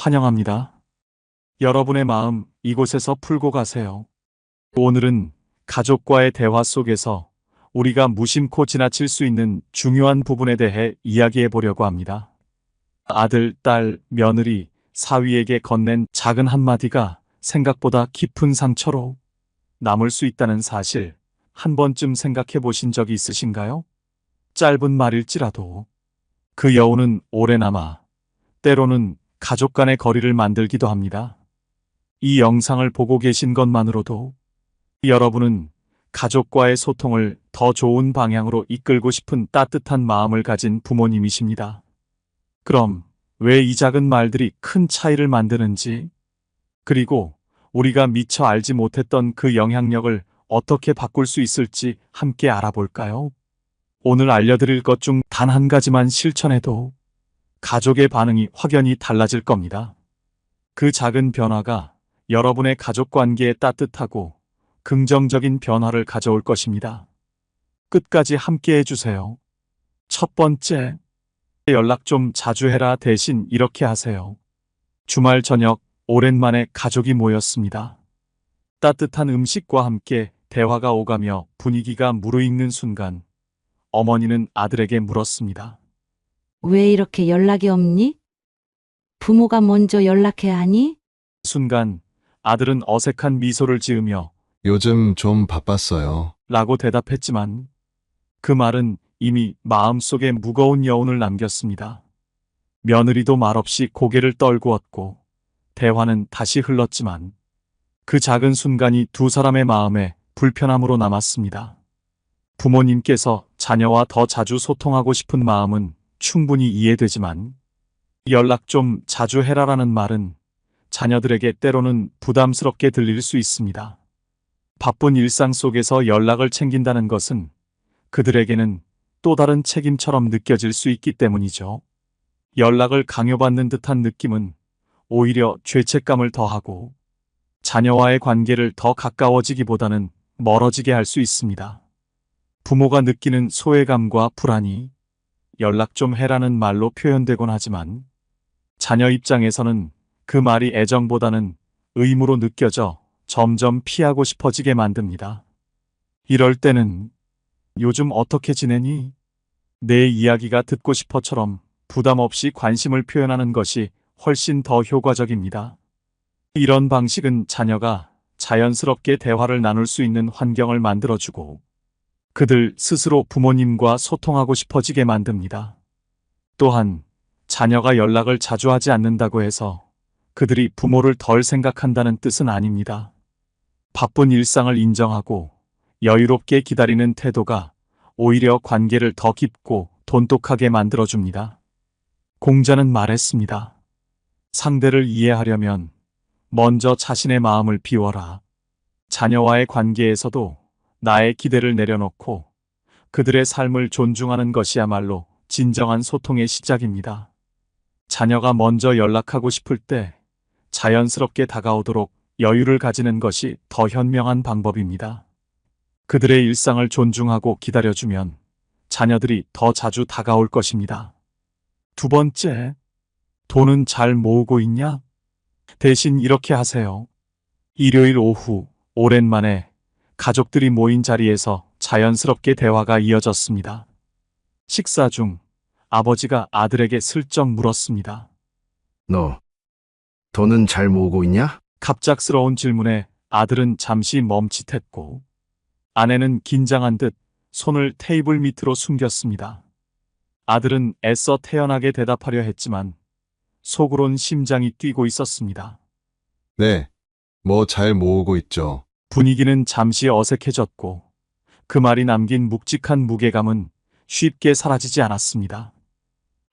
환영합니다. 여러분의 마음 이곳에서 풀고 가세요. 오늘은 가족과의 대화 속에서 우리가 무심코 지나칠 수 있는 중요한 부분에 대해 이야기해 보려고 합니다. 아들, 딸, 며느리, 사위에게 건넨 작은 한마디가 생각보다 깊은 상처로 남을 수 있다는 사실, 한 번쯤 생각해 보신 적이 있으신가요? 짧은 말일지라도 그 여운은 오래 남아 때로는 가족 간의 거리를 만들기도 합니다. 이 영상을 보고 계신 것만으로도 여러분은 가족과의 소통을 더 좋은 방향으로 이끌고 싶은 따뜻한 마음을 가진 부모님이십니다. 그럼 왜 이 작은 말들이 큰 차이를 만드는지, 그리고 우리가 미처 알지 못했던 그 영향력을 어떻게 바꿀 수 있을지 함께 알아볼까요? 오늘 알려드릴 것 중 단 한 가지만 실천해도 가족의 반응이 확연히 달라질 겁니다. 그 작은 변화가 여러분의 가족 관계에 따뜻하고 긍정적인 변화를 가져올 것입니다. 끝까지 함께 해주세요. 첫 번째, 연락 좀 자주 해라 대신 이렇게 하세요. 주말 저녁 오랜만에 가족이 모였습니다. 따뜻한 음식과 함께 대화가 오가며 분위기가 무르익는 순간 어머니는 아들에게 물었습니다. 왜 이렇게 연락이 없니? 부모가 먼저 연락해야 하니? 순간 아들은 어색한 미소를 지으며 요즘 좀 바빴어요. 라고 대답했지만 그 말은 이미 마음속에 무거운 여운을 남겼습니다. 며느리도 말없이 고개를 떨구었고 대화는 다시 흘렀지만 그 작은 순간이 두 사람의 마음에 불편함으로 남았습니다. 부모님께서 자녀와 더 자주 소통하고 싶은 마음은 충분히 이해되지만 연락 좀 자주 해라라는 말은 자녀들에게 때로는 부담스럽게 들릴 수 있습니다. 바쁜 일상 속에서 연락을 챙긴다는 것은 그들에게는 또 다른 책임처럼 느껴질 수 있기 때문이죠. 연락을 강요받는 듯한 느낌은 오히려 죄책감을 더하고 자녀와의 관계를 더 가까워지기보다는 멀어지게 할 수 있습니다. 부모가 느끼는 소외감과 불안이 연락 좀 해라는 말로 표현되곤 하지만 자녀 입장에서는 그 말이 애정보다는 의무로 느껴져 점점 피하고 싶어지게 만듭니다. 이럴 때는 요즘 어떻게 지내니? 내 이야기가 듣고 싶어처럼 부담 없이 관심을 표현하는 것이 훨씬 더 효과적입니다. 이런 방식은 자녀가 자연스럽게 대화를 나눌 수 있는 환경을 만들어주고 그들 스스로 부모님과 소통하고 싶어지게 만듭니다. 또한 자녀가 연락을 자주 하지 않는다고 해서 그들이 부모를 덜 생각한다는 뜻은 아닙니다. 바쁜 일상을 인정하고 여유롭게 기다리는 태도가 오히려 관계를 더 깊고 돈독하게 만들어줍니다. 공자는 말했습니다. 상대를 이해하려면 먼저 자신의 마음을 비워라. 자녀와의 관계에서도 나의 기대를 내려놓고 그들의 삶을 존중하는 것이야말로 진정한 소통의 시작입니다. 자녀가 먼저 연락하고 싶을 때 자연스럽게 다가오도록 여유를 가지는 것이 더 현명한 방법입니다. 그들의 일상을 존중하고 기다려주면 자녀들이 더 자주 다가올 것입니다. 두 번째, 돈은 잘 모으고 있냐? 대신 이렇게 하세요. 일요일 오후 오랜만에 가족들이 모인 자리에서 자연스럽게 대화가 이어졌습니다. 식사 중 아버지가 아들에게 슬쩍 물었습니다. 너 돈은 잘 모으고 있냐? 갑작스러운 질문에 아들은 잠시 멈칫했고 아내는 긴장한 듯 손을 테이블 밑으로 숨겼습니다. 아들은 애써 태연하게 대답하려 했지만 속으론 심장이 뛰고 있었습니다. 네, 뭐 잘 모으고 있죠. 분위기는 잠시 어색해졌고 그 말이 남긴 묵직한 무게감은 쉽게 사라지지 않았습니다.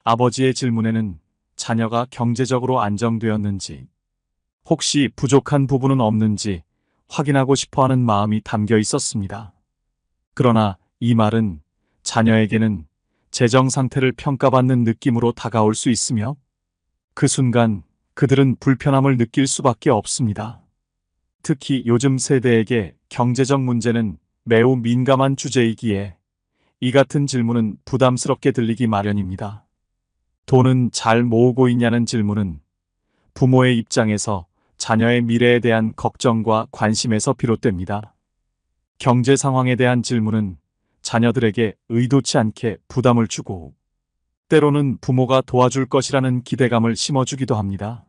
아버지의 질문에는 자녀가 경제적으로 안정되었는지, 혹시 부족한 부분은 없는지 확인하고 싶어하는 마음이 담겨 있었습니다. 그러나 이 말은 자녀에게는 재정 상태를 평가받는 느낌으로 다가올 수 있으며 그 순간 그들은 불편함을 느낄 수밖에 없습니다. 특히 요즘 세대에게 경제적 문제는 매우 민감한 주제이기에 이 같은 질문은 부담스럽게 들리기 마련입니다. 돈은 잘 모으고 있냐는 질문은 부모의 입장에서 자녀의 미래에 대한 걱정과 관심에서 비롯됩니다. 경제 상황에 대한 질문은 자녀들에게 의도치 않게 부담을 주고 때로는 부모가 도와줄 것이라는 기대감을 심어주기도 합니다.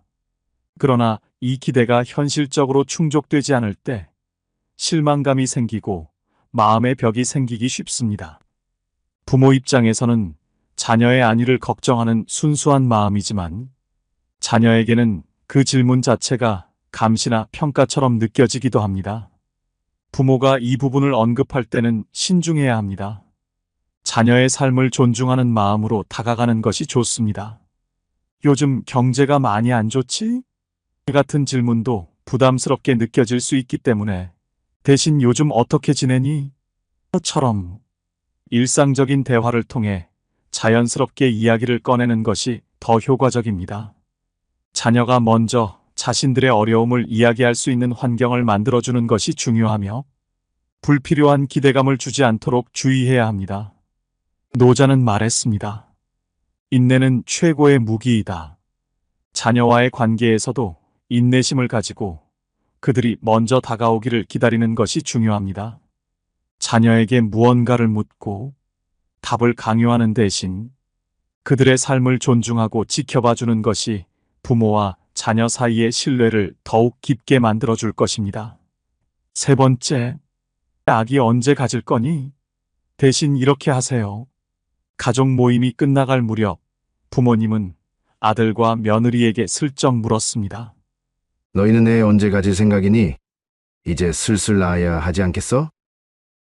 그러나 이 기대가 현실적으로 충족되지 않을 때 실망감이 생기고 마음의 벽이 생기기 쉽습니다. 부모 입장에서는 자녀의 안위를 걱정하는 순수한 마음이지만 자녀에게는 그 질문 자체가 감시나 평가처럼 느껴지기도 합니다. 부모가 이 부분을 언급할 때는 신중해야 합니다. 자녀의 삶을 존중하는 마음으로 다가가는 것이 좋습니다. 요즘 경제가 많이 안 좋지? 같은 질문도 부담스럽게 느껴질 수 있기 때문에 대신 요즘 어떻게 지내니? 처럼 일상적인 대화를 통해 자연스럽게 이야기를 꺼내는 것이 더 효과적입니다. 자녀가 먼저 자신들의 어려움을 이야기할 수 있는 환경을 만들어주는 것이 중요하며 불필요한 기대감을 주지 않도록 주의해야 합니다. 노자는 말했습니다. 인내는 최고의 무기이다. 자녀와의 관계에서도 인내심을 가지고 그들이 먼저 다가오기를 기다리는 것이 중요합니다. 자녀에게 무언가를 묻고 답을 강요하는 대신 그들의 삶을 존중하고 지켜봐 주는 것이 부모와 자녀 사이의 신뢰를 더욱 깊게 만들어줄 것입니다. 세 번째, 아기 언제 가질 거니? 대신 이렇게 하세요. 가족 모임이 끝나갈 무렵 부모님은 아들과 며느리에게 슬쩍 물었습니다. 너희는 애 언제 가질 생각이니? 이제 슬슬 낳아야 하지 않겠어?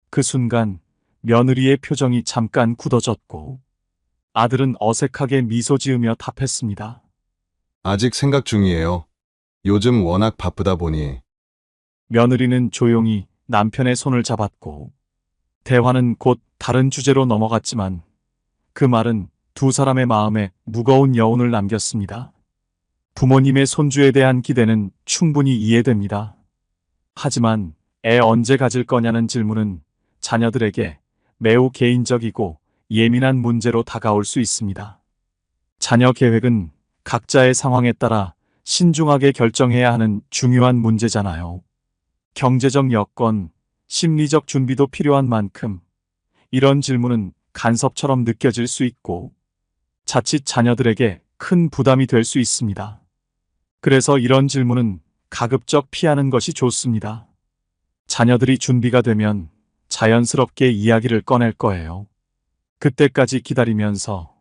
그 순간 며느리의 표정이 잠깐 굳어졌고 아들은 어색하게 미소 지으며 답했습니다. 아직 생각 중이에요. 요즘 워낙 바쁘다 보니. 며느리는 조용히 남편의 손을 잡았고 대화는 곧 다른 주제로 넘어갔지만 그 말은 두 사람의 마음에 무거운 여운을 남겼습니다. 부모님의 손주에 대한 기대는 충분히 이해됩니다. 하지만 애 언제 가질 거냐는 질문은 자녀들에게 매우 개인적이고 예민한 문제로 다가올 수 있습니다. 자녀 계획은 각자의 상황에 따라 신중하게 결정해야 하는 중요한 문제잖아요. 경제적 여건, 심리적 준비도 필요한 만큼 이런 질문은 간섭처럼 느껴질 수 있고 자칫 자녀들에게 큰 부담이 될 수 있습니다. 그래서 이런 질문은 가급적 피하는 것이 좋습니다. 자녀들이 준비가 되면 자연스럽게 이야기를 꺼낼 거예요. 그때까지 기다리면서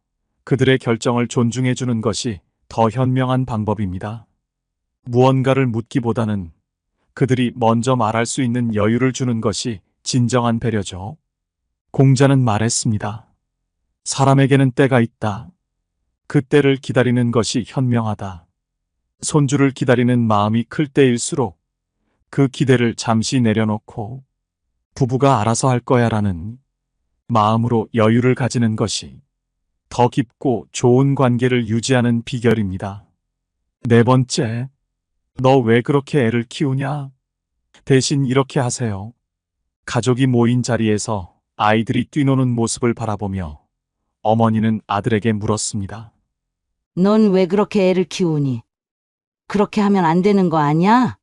그들의 결정을 존중해 주는 것이 더 현명한 방법입니다. 무언가를 묻기보다는 그들이 먼저 말할 수 있는 여유를 주는 것이 진정한 배려죠. 공자는 말했습니다. 사람에게는 때가 있다. 그 때를 기다리는 것이 현명하다. 손주를 기다리는 마음이 클 때일수록 그 기대를 잠시 내려놓고 부부가 알아서 할 거야라는 마음으로 여유를 가지는 것이 더 깊고 좋은 관계를 유지하는 비결입니다. 네 번째, 너 왜 그렇게 애를 키우냐? 대신 이렇게 하세요. 가족이 모인 자리에서 아이들이 뛰노는 모습을 바라보며 어머니는 아들에게 물었습니다. 넌 왜 그렇게 애를 키우니? 그렇게 하면 안 되는 거 아니야?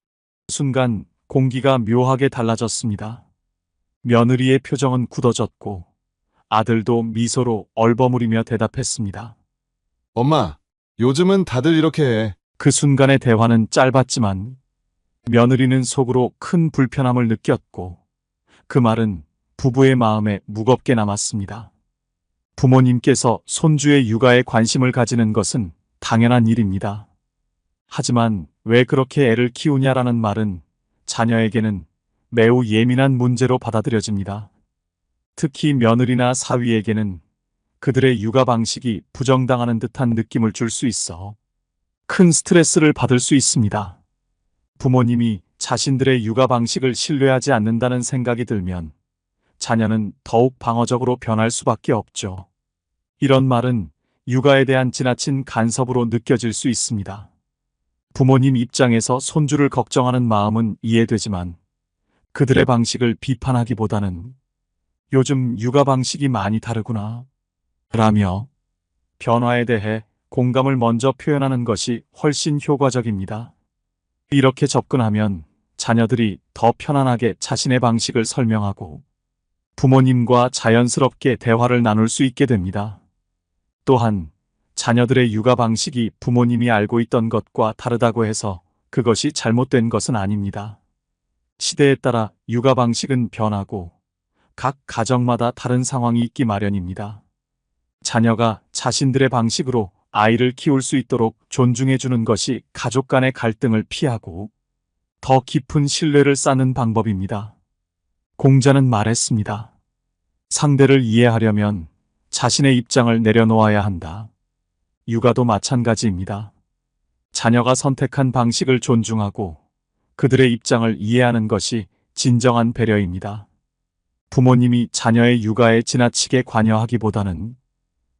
순간 공기가 묘하게 달라졌습니다. 며느리의 표정은 굳어졌고 아들도 미소로 얼버무리며 대답했습니다. 엄마, 요즘은 다들 이렇게 해. 그 순간의 대화는 짧았지만 며느리는 속으로 큰 불편함을 느꼈고 그 말은 부부의 마음에 무겁게 남았습니다. 부모님께서 손주의 육아에 관심을 가지는 것은 당연한 일입니다. 하지만 왜 그렇게 애를 키우냐라는 말은 자녀에게는 매우 예민한 문제로 받아들여집니다. 특히 며느리나 사위에게는 그들의 육아 방식이 부정당하는 듯한 느낌을 줄 수 있어 큰 스트레스를 받을 수 있습니다. 부모님이 자신들의 육아 방식을 신뢰하지 않는다는 생각이 들면 자녀는 더욱 방어적으로 변할 수밖에 없죠. 이런 말은 육아에 대한 지나친 간섭으로 느껴질 수 있습니다. 부모님 입장에서 손주를 걱정하는 마음은 이해되지만 그들의 방식을 비판하기보다는 요즘 육아 방식이 많이 다르구나 라며 변화에 대해 공감을 먼저 표현하는 것이 훨씬 효과적입니다. 이렇게 접근하면 자녀들이 더 편안하게 자신의 방식을 설명하고 부모님과 자연스럽게 대화를 나눌 수 있게 됩니다. 또한 자녀들의 육아 방식이 부모님이 알고 있던 것과 다르다고 해서 그것이 잘못된 것은 아닙니다. 시대에 따라 육아 방식은 변하고 각 가정마다 다른 상황이 있기 마련입니다. 자녀가 자신들의 방식으로 아이를 키울 수 있도록 존중해 주는 것이 가족 간의 갈등을 피하고 더 깊은 신뢰를 쌓는 방법입니다. 공자는 말했습니다. 상대를 이해하려면 자신의 입장을 내려놓아야 한다. 육아도 마찬가지입니다. 자녀가 선택한 방식을 존중하고 그들의 입장을 이해하는 것이 진정한 배려입니다. 부모님이 자녀의 육아에 지나치게 관여하기보다는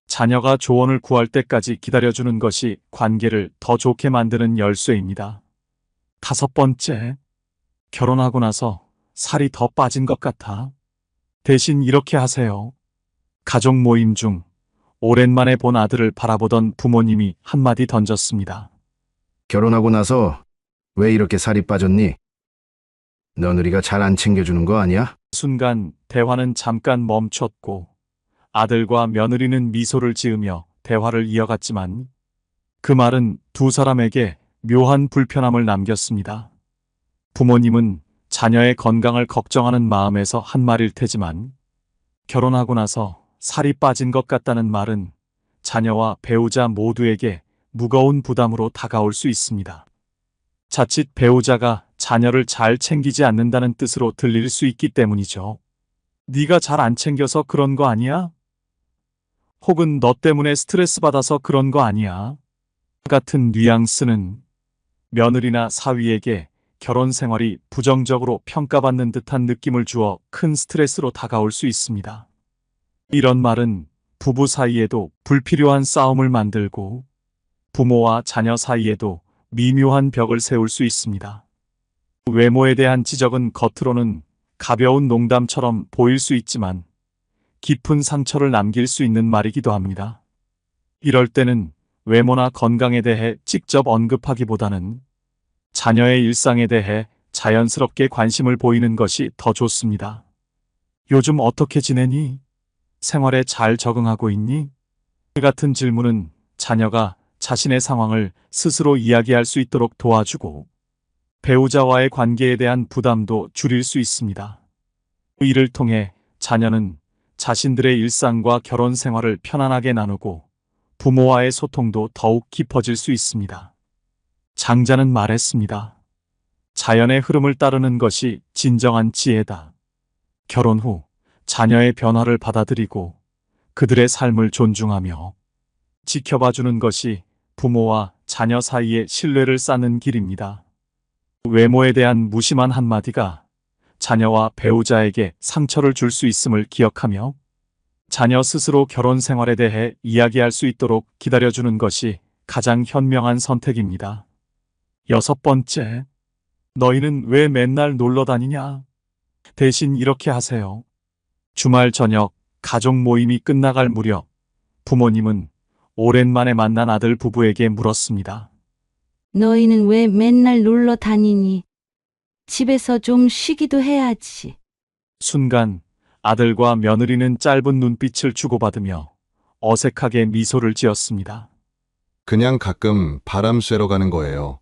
자녀가 조언을 구할 때까지 기다려주는 것이 관계를 더 좋게 만드는 열쇠입니다. 5번째, 결혼하고 나서 살이 더 빠진 것 같아. 대신 이렇게 하세요. 가족 모임 중 오랜만에 본 아들을 바라보던 부모님이 한마디 던졌습니다. 결혼하고 나서 왜 이렇게 살이 빠졌니? 며느리가 잘 안 챙겨주는 거 아니야? 순간 대화는 잠깐 멈췄고 아들과 며느리는 미소를 지으며 대화를 이어갔지만 그 말은 두 사람에게 묘한 불편함을 남겼습니다. 부모님은 자녀의 건강을 걱정하는 마음에서 한 말일 테지만 결혼하고 나서 살이 빠진 것 같다는 말은 자녀와 배우자 모두에게 무거운 부담으로 다가올 수 있습니다. 자칫 배우자가 자녀를 잘 챙기지 않는다는 뜻으로 들릴 수 있기 때문이죠. 네가 잘 안 챙겨서 그런 거 아니야? 혹은 너 때문에 스트레스 받아서 그런 거 아니야? 같은 뉘앙스는 며느리나 사위에게 결혼 생활이 부정적으로 평가받는 듯한 느낌을 주어 큰 스트레스로 다가올 수 있습니다. 이런 말은 부부 사이에도 불필요한 싸움을 만들고 부모와 자녀 사이에도 미묘한 벽을 세울 수 있습니다. 외모에 대한 지적은 겉으로는 가벼운 농담처럼 보일 수 있지만 깊은 상처를 남길 수 있는 말이기도 합니다. 이럴 때는 외모나 건강에 대해 직접 언급하기보다는 자녀의 일상에 대해 자연스럽게 관심을 보이는 것이 더 좋습니다. 요즘 어떻게 지내니? 생활에 잘 적응하고 있니? 같은 질문은 자녀가 자신의 상황을 스스로 이야기할 수 있도록 도와주고 배우자와의 관계에 대한 부담도 줄일 수 있습니다. 이를 통해 자녀는 자신들의 일상과 결혼 생활을 편안하게 나누고 부모와의 소통도 더욱 깊어질 수 있습니다. 장자는 말했습니다. 자연의 흐름을 따르는 것이 진정한 지혜다. 결혼 후 자녀의 변화를 받아들이고 그들의 삶을 존중하며 지켜봐주는 것이 부모와 자녀 사이의 신뢰를 쌓는 길입니다. 외모에 대한 무심한 한마디가 자녀와 배우자에게 상처를 줄 수 있음을 기억하며 자녀 스스로 결혼 생활에 대해 이야기할 수 있도록 기다려주는 것이 가장 현명한 선택입니다. 6번째, 너희는 왜 맨날 놀러 다니냐? 대신 이렇게 하세요. 주말 저녁 가족 모임이 끝나갈 무렵 부모님은 오랜만에 만난 아들 부부에게 물었습니다. 너희는 왜 맨날 놀러 다니니? 집에서 좀 쉬기도 해야지. 순간 아들과 며느리는 짧은 눈빛을 주고받으며 어색하게 미소를 지었습니다. 그냥 가끔 바람 쐬러 가는 거예요.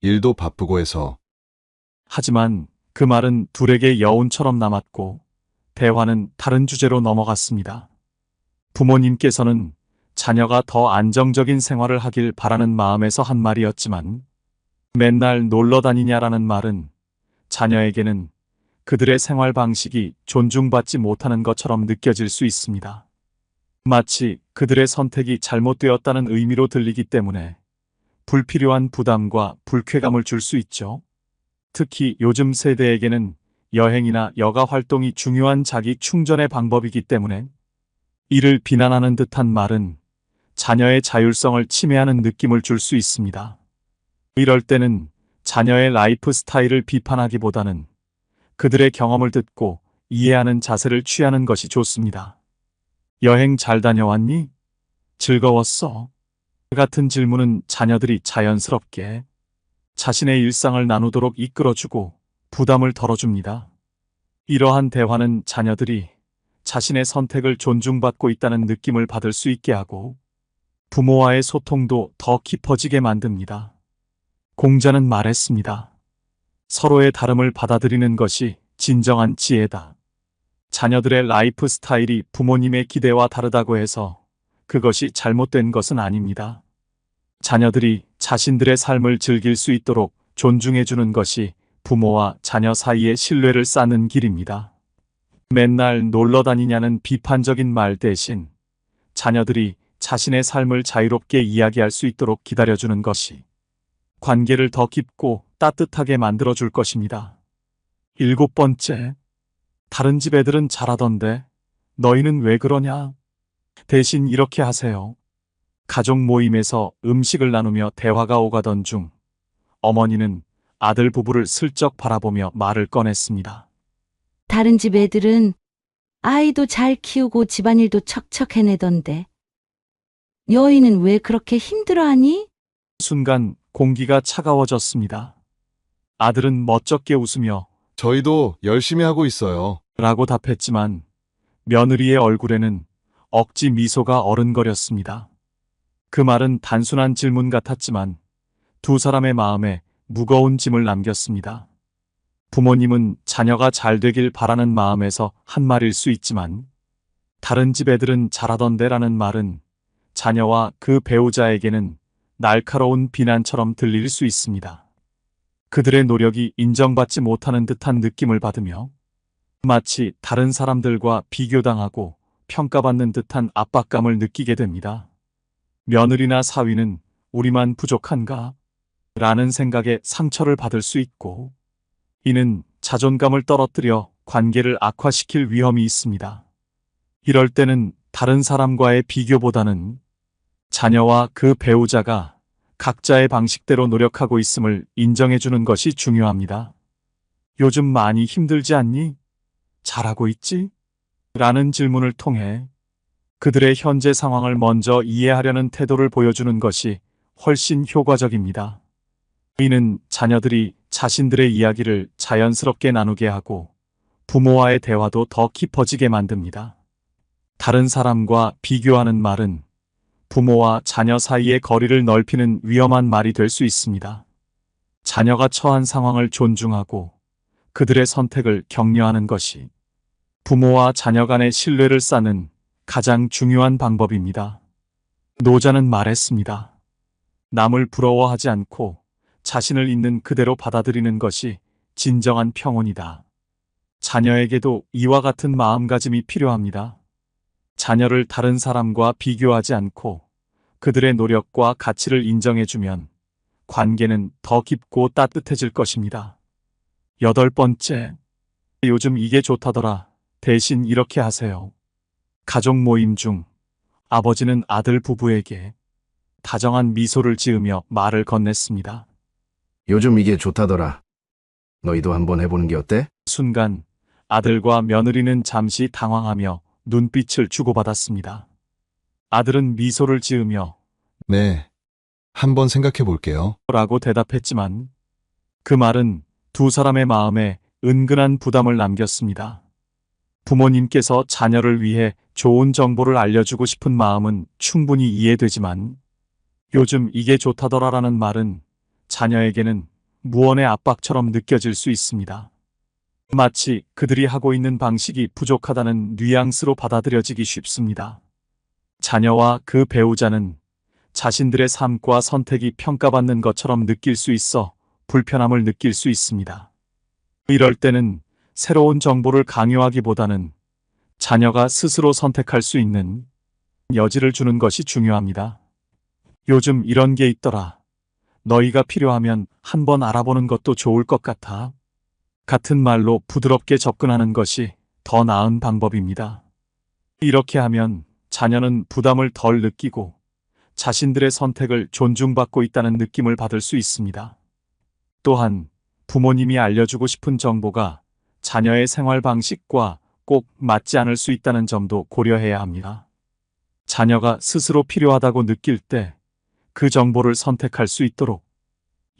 일도 바쁘고 해서. 하지만 그 말은 둘에게 여운처럼 남았고 대화는 다른 주제로 넘어갔습니다. 부모님께서는 자녀가 더 안정적인 생활을 하길 바라는 마음에서 한 말이었지만 맨날 놀러 다니냐라는 말은 자녀에게는 그들의 생활 방식이 존중받지 못하는 것처럼 느껴질 수 있습니다. 마치 그들의 선택이 잘못되었다는 의미로 들리기 때문에 불필요한 부담과 불쾌감을 줄 수 있죠. 특히 요즘 세대에게는 여행이나 여가 활동이 중요한 자기 충전의 방법이기 때문에 이를 비난하는 듯한 말은 자녀의 자율성을 침해하는 느낌을 줄 수 있습니다. 이럴 때는 자녀의 라이프 스타일을 비판하기보다는 그들의 경험을 듣고 이해하는 자세를 취하는 것이 좋습니다. 여행 잘 다녀왔니? 즐거웠어. 같은 질문은 자녀들이 자연스럽게 자신의 일상을 나누도록 이끌어주고 부담을 덜어줍니다. 이러한 대화는 자녀들이 자신의 선택을 존중받고 있다는 느낌을 받을 수 있게 하고 부모와의 소통도 더 깊어지게 만듭니다. 공자는 말했습니다. 서로의 다름을 받아들이는 것이 진정한 지혜다. 자녀들의 라이프 스타일이 부모님의 기대와 다르다고 해서 그것이 잘못된 것은 아닙니다. 자녀들이 자신들의 삶을 즐길 수 있도록 존중해주는 것이 부모와 자녀 사이의 신뢰를 쌓는 길입니다. 맨날 놀러 다니냐는 비판적인 말 대신 자녀들이 자신의 삶을 자유롭게 이야기할 수 있도록 기다려주는 것이 관계를 더 깊고 따뜻하게 만들어줄 것입니다. 7번째, 다른 집 애들은 잘하던데 너희는 왜 그러냐? 대신 이렇게 하세요. 가족 모임에서 음식을 나누며 대화가 오가던 중 어머니는 아들 부부를 슬쩍 바라보며 말을 꺼냈습니다. 다른 집 애들은 아이도 잘 키우고 집안일도 척척 해내던데 너희는 왜 그렇게 힘들어하니? 순간 공기가 차가워졌습니다. 아들은 멋쩍게 웃으며 저희도 열심히 하고 있어요. 라고 답했지만 며느리의 얼굴에는 억지 미소가 어른거렸습니다. 그 말은 단순한 질문 같았지만 두 사람의 마음에 무거운 짐을 남겼습니다. 부모님은 자녀가 잘 되길 바라는 마음에서 한 말일 수 있지만 다른 집 애들은 잘하던데라는 말은 자녀와 그 배우자에게는 날카로운 비난처럼 들릴 수 있습니다. 그들의 노력이 인정받지 못하는 듯한 느낌을 받으며 마치 다른 사람들과 비교당하고 평가받는 듯한 압박감을 느끼게 됩니다. 며느리나 사위는 우리만 부족한가? 라는 생각에 상처를 받을 수 있고 이는 자존감을 떨어뜨려 관계를 악화시킬 위험이 있습니다. 이럴 때는 다른 사람과의 비교보다는 자녀와 그 배우자가 각자의 방식대로 노력하고 있음을 인정해주는 것이 중요합니다. 요즘 많이 힘들지 않니? 잘하고 있지? 라는 질문을 통해 그들의 현재 상황을 먼저 이해하려는 태도를 보여주는 것이 훨씬 효과적입니다. 이는 자녀들이 자신들의 이야기를 자연스럽게 나누게 하고 부모와의 대화도 더 깊어지게 만듭니다. 다른 사람과 비교하는 말은 부모와 자녀 사이의 거리를 넓히는 위험한 말이 될 수 있습니다. 자녀가 처한 상황을 존중하고 그들의 선택을 격려하는 것이 부모와 자녀 간의 신뢰를 쌓는 가장 중요한 방법입니다. 노자는 말했습니다. 남을 부러워하지 않고 자신을 있는 그대로 받아들이는 것이 진정한 평온이다. 자녀에게도 이와 같은 마음가짐이 필요합니다. 자녀를 다른 사람과 비교하지 않고 그들의 노력과 가치를 인정해주면 관계는 더 깊고 따뜻해질 것입니다. 8번째, 요즘 이게 좋다더라. 대신 이렇게 하세요. 가족 모임 중 아버지는 아들 부부에게 다정한 미소를 지으며 말을 건넸습니다. 요즘 이게 좋다더라. 너희도 한번 해보는 게 어때? 순간 아들과 며느리는 잠시 당황하며 눈빛을 주고받았습니다. 아들은 미소를 지으며 네. 한번 생각해 볼게요. 라고 대답했지만 그 말은 두 사람의 마음에 은근한 부담을 남겼습니다. 부모님께서 자녀를 위해 좋은 정보를 알려주고 싶은 마음은 충분히 이해되지만 요즘 이게 좋다더라라는 말은 자녀에게는 무언의 압박처럼 느껴질 수 있습니다. 마치 그들이 하고 있는 방식이 부족하다는 뉘앙스로 받아들여지기 쉽습니다. 자녀와 그 배우자는 자신들의 삶과 선택이 평가받는 것처럼 느낄 수 있어 불편함을 느낄 수 있습니다. 이럴 때는 새로운 정보를 강요하기보다는 자녀가 스스로 선택할 수 있는 여지를 주는 것이 중요합니다. 요즘 이런 게 있더라. 너희가 필요하면 한번 알아보는 것도 좋을 것 같아. 같은 말로 부드럽게 접근하는 것이 더 나은 방법입니다. 이렇게 하면 자녀는 부담을 덜 느끼고 자신들의 선택을 존중받고 있다는 느낌을 받을 수 있습니다. 또한 부모님이 알려주고 싶은 정보가 자녀의 생활 방식과 꼭 맞지 않을 수 있다는 점도 고려해야 합니다. 자녀가 스스로 필요하다고 느낄 때 그 정보를 선택할 수 있도록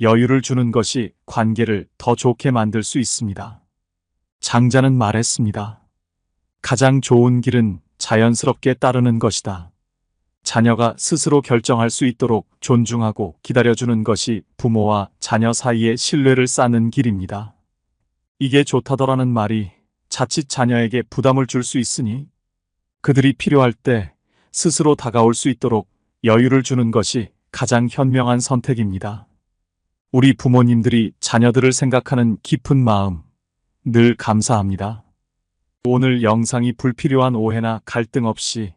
여유를 주는 것이 관계를 더 좋게 만들 수 있습니다. 장자는 말했습니다. 가장 좋은 길은 자연스럽게 따르는 것이다. 자녀가 스스로 결정할 수 있도록 존중하고 기다려주는 것이 부모와 자녀 사이의 신뢰를 쌓는 길입니다. 이게 좋다더라는 말이 자칫 자녀에게 부담을 줄 수 있으니 그들이 필요할 때 스스로 다가올 수 있도록 여유를 주는 것이 가장 현명한 선택입니다. 우리 부모님들이 자녀들을 생각하는 깊은 마음 늘 감사합니다. 오늘 영상이 불필요한 오해나 갈등 없이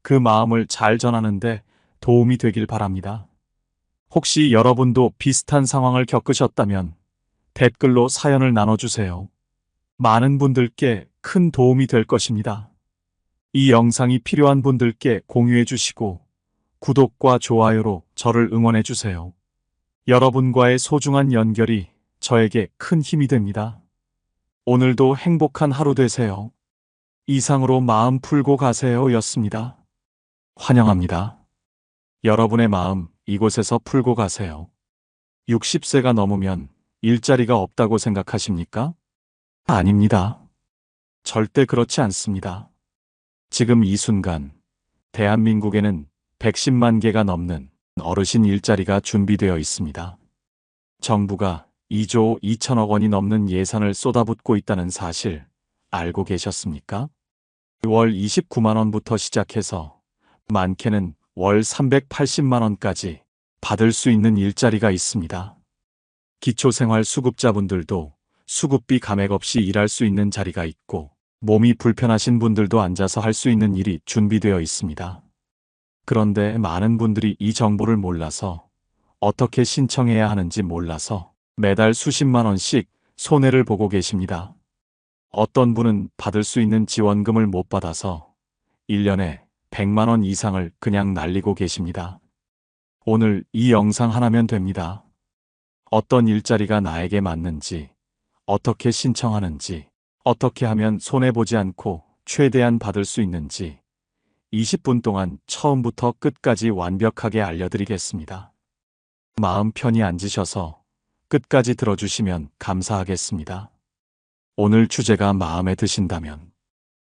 그 마음을 잘 전하는데 도움이 되길 바랍니다. 혹시 여러분도 비슷한 상황을 겪으셨다면 댓글로 사연을 나눠주세요. 많은 분들께 큰 도움이 될 것입니다. 이 영상이 필요한 분들께 공유해 주시고 구독과 좋아요로 저를 응원해 주세요. 여러분과의 소중한 연결이 저에게 큰 힘이 됩니다. 오늘도 행복한 하루 되세요. 이상으로 마음 풀고 가세요 였습니다. 환영합니다. 여러분의 마음 이곳에서 풀고 가세요. 60세가 넘으면 일자리가 없다고 생각하십니까? 아닙니다. 절대 그렇지 않습니다. 지금 이 순간 대한민국에는 110만 개가 넘는 어르신 일자리가 준비되어 있습니다. 정부가 2조 2천억 원이 넘는 예산을 쏟아붓고 있다는 사실 알고 계셨습니까? 월 29만 원부터 시작해서 많게는 월 380만 원까지 받을 수 있는 일자리가 있습니다. 기초생활수급자분들도 수급비 감액 없이 일할 수 있는 자리가 있고 몸이 불편하신 분들도 앉아서 할 수 있는 일이 준비되어 있습니다. 그런데 많은 분들이 이 정보를 몰라서 어떻게 신청해야 하는지 몰라서 매달 수십만 원씩 손해를 보고 계십니다. 어떤 분은 받을 수 있는 지원금을 못 받아서 1년에 100만 원 이상을 그냥 날리고 계십니다. 오늘 이 영상 하나면 됩니다. 어떤 일자리가 나에게 맞는지, 어떻게 신청하는지, 어떻게 하면 손해보지 않고 최대한 받을 수 있는지 20분 동안 처음부터 끝까지 완벽하게 알려드리겠습니다. 마음 편히 앉으셔서 끝까지 들어주시면 감사하겠습니다. 오늘 주제가 마음에 드신다면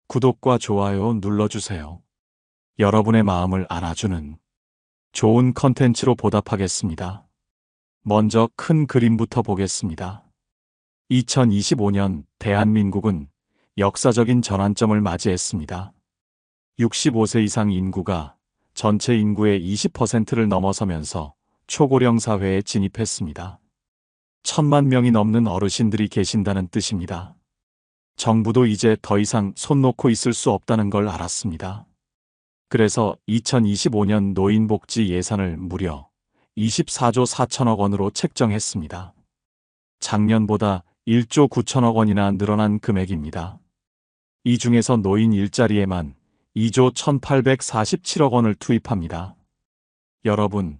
구독과 좋아요 눌러주세요. 여러분의 마음을 안아주는 좋은 컨텐츠로 보답하겠습니다. 먼저 큰 그림부터 보겠습니다. 2025년 대한민국은 역사적인 전환점을 맞이했습니다. 65세 이상 인구가 전체 인구의 20%를 넘어서면서 초고령 사회에 진입했습니다. 1,000만 명이 넘는 어르신들이 계신다는 뜻입니다. 정부도 이제 더 이상 손 놓고 있을 수 없다는 걸 알았습니다. 그래서 2025년 노인복지 예산을 무려 24조 4천억 원으로 책정했습니다. 작년보다 1조 9천억 원이나 늘어난 금액입니다. 이 중에서 노인 일자리에만 2조 1,847억 원을 투입합니다. 여러분,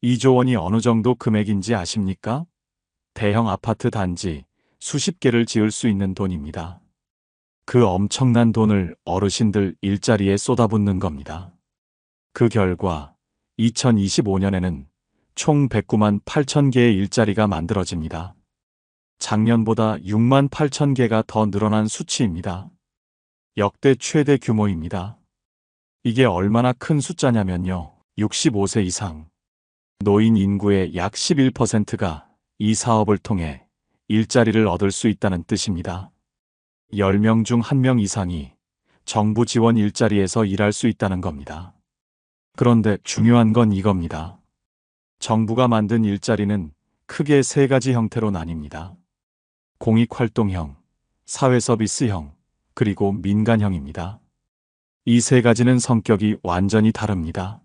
2조 원이 어느 정도 금액인지 아십니까? 대형 아파트 단지 수십 개를 지을 수 있는 돈입니다. 그 엄청난 돈을 어르신들 일자리에 쏟아붓는 겁니다. 그 결과 2025년에는 총 109만 8천 개의 일자리가 만들어집니다. 작년보다 6만 8천 개가 더 늘어난 수치입니다. 역대 최대 규모입니다. 이게 얼마나 큰 숫자냐면요. 65세 이상 노인 인구의 약 11%가 이 사업을 통해 일자리를 얻을 수 있다는 뜻입니다. 10명 중 1명 이상이 정부 지원 일자리에서 일할 수 있다는 겁니다. 그런데 중요한 건 이겁니다. 정부가 만든 일자리는 크게 세 가지 형태로 나뉩니다. 공익활동형, 사회서비스형, 그리고 민간형입니다. 이 세 가지는 성격이 완전히 다릅니다.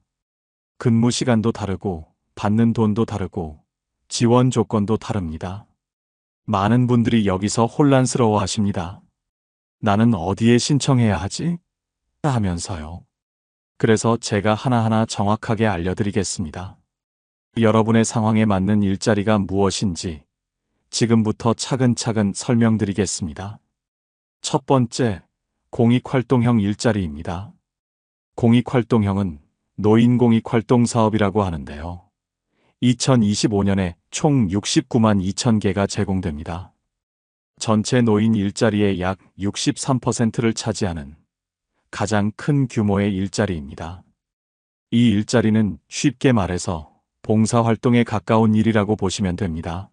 근무 시간도 다르고 받는 돈도 다르고 지원 조건도 다릅니다. 많은 분들이 여기서 혼란스러워 하십니다. 나는 어디에 신청해야 하지? 하면서요. 그래서 제가 하나하나 정확하게 알려드리겠습니다. 여러분의 상황에 맞는 일자리가 무엇인지 지금부터 차근차근 설명드리겠습니다. 첫 번째, 공익활동형 일자리입니다. 공익활동형은 노인공익 활동 사업이라고 하는데요. 2025년에 총 69만 2천 개가 제공됩니다. 전체 노인 일자리의 약 63%를 차지하는 가장 큰 규모의 일자리입니다. 이 일자리는 쉽게 말해서 봉사활동에 가까운 일이라고 보시면 됩니다.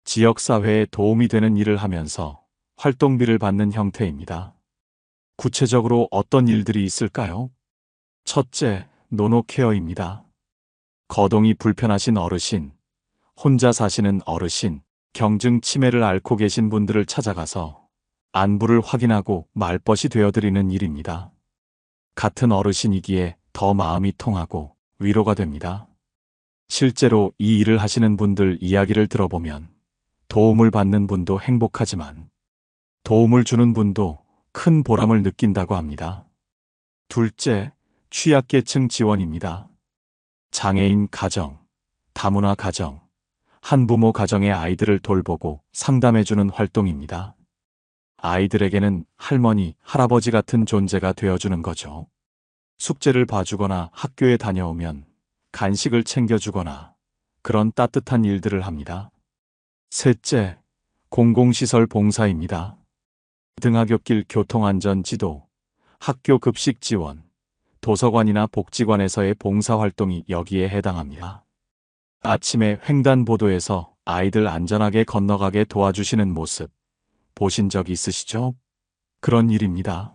지역사회에 도움이 되는 일을 하면서 활동비를 받는 형태입니다. 구체적으로 어떤 일들이 있을까요? 첫째, 노노케어입니다. 거동이 불편하신 어르신, 혼자 사시는 어르신, 경증 치매를 앓고 계신 분들을 찾아가서 안부를 확인하고 말벗이 되어드리는 일입니다. 같은 어르신이기에 더 마음이 통하고 위로가 됩니다. 실제로 이 일을 하시는 분들 이야기를 들어보면 도움을 받는 분도 행복하지만 도움을 주는 분도 큰 보람을 느낀다고 합니다. 둘째, 취약계층 지원입니다. 장애인 가정, 다문화 가정, 한부모 가정의 아이들을 돌보고 상담해주는 활동입니다. 아이들에게는 할머니, 할아버지 같은 존재가 되어주는 거죠. 숙제를 봐주거나 학교에 다녀오면 간식을 챙겨주거나 그런 따뜻한 일들을 합니다. 셋째, 공공시설 봉사입니다. 등하굣길 교통안전 지도, 학교 급식 지원, 도서관이나 복지관에서의 봉사활동이 여기에 해당합니다. 아침에 횡단보도에서 아이들 안전하게 건너가게 도와주시는 모습 보신 적 있으시죠? 그런 일입니다.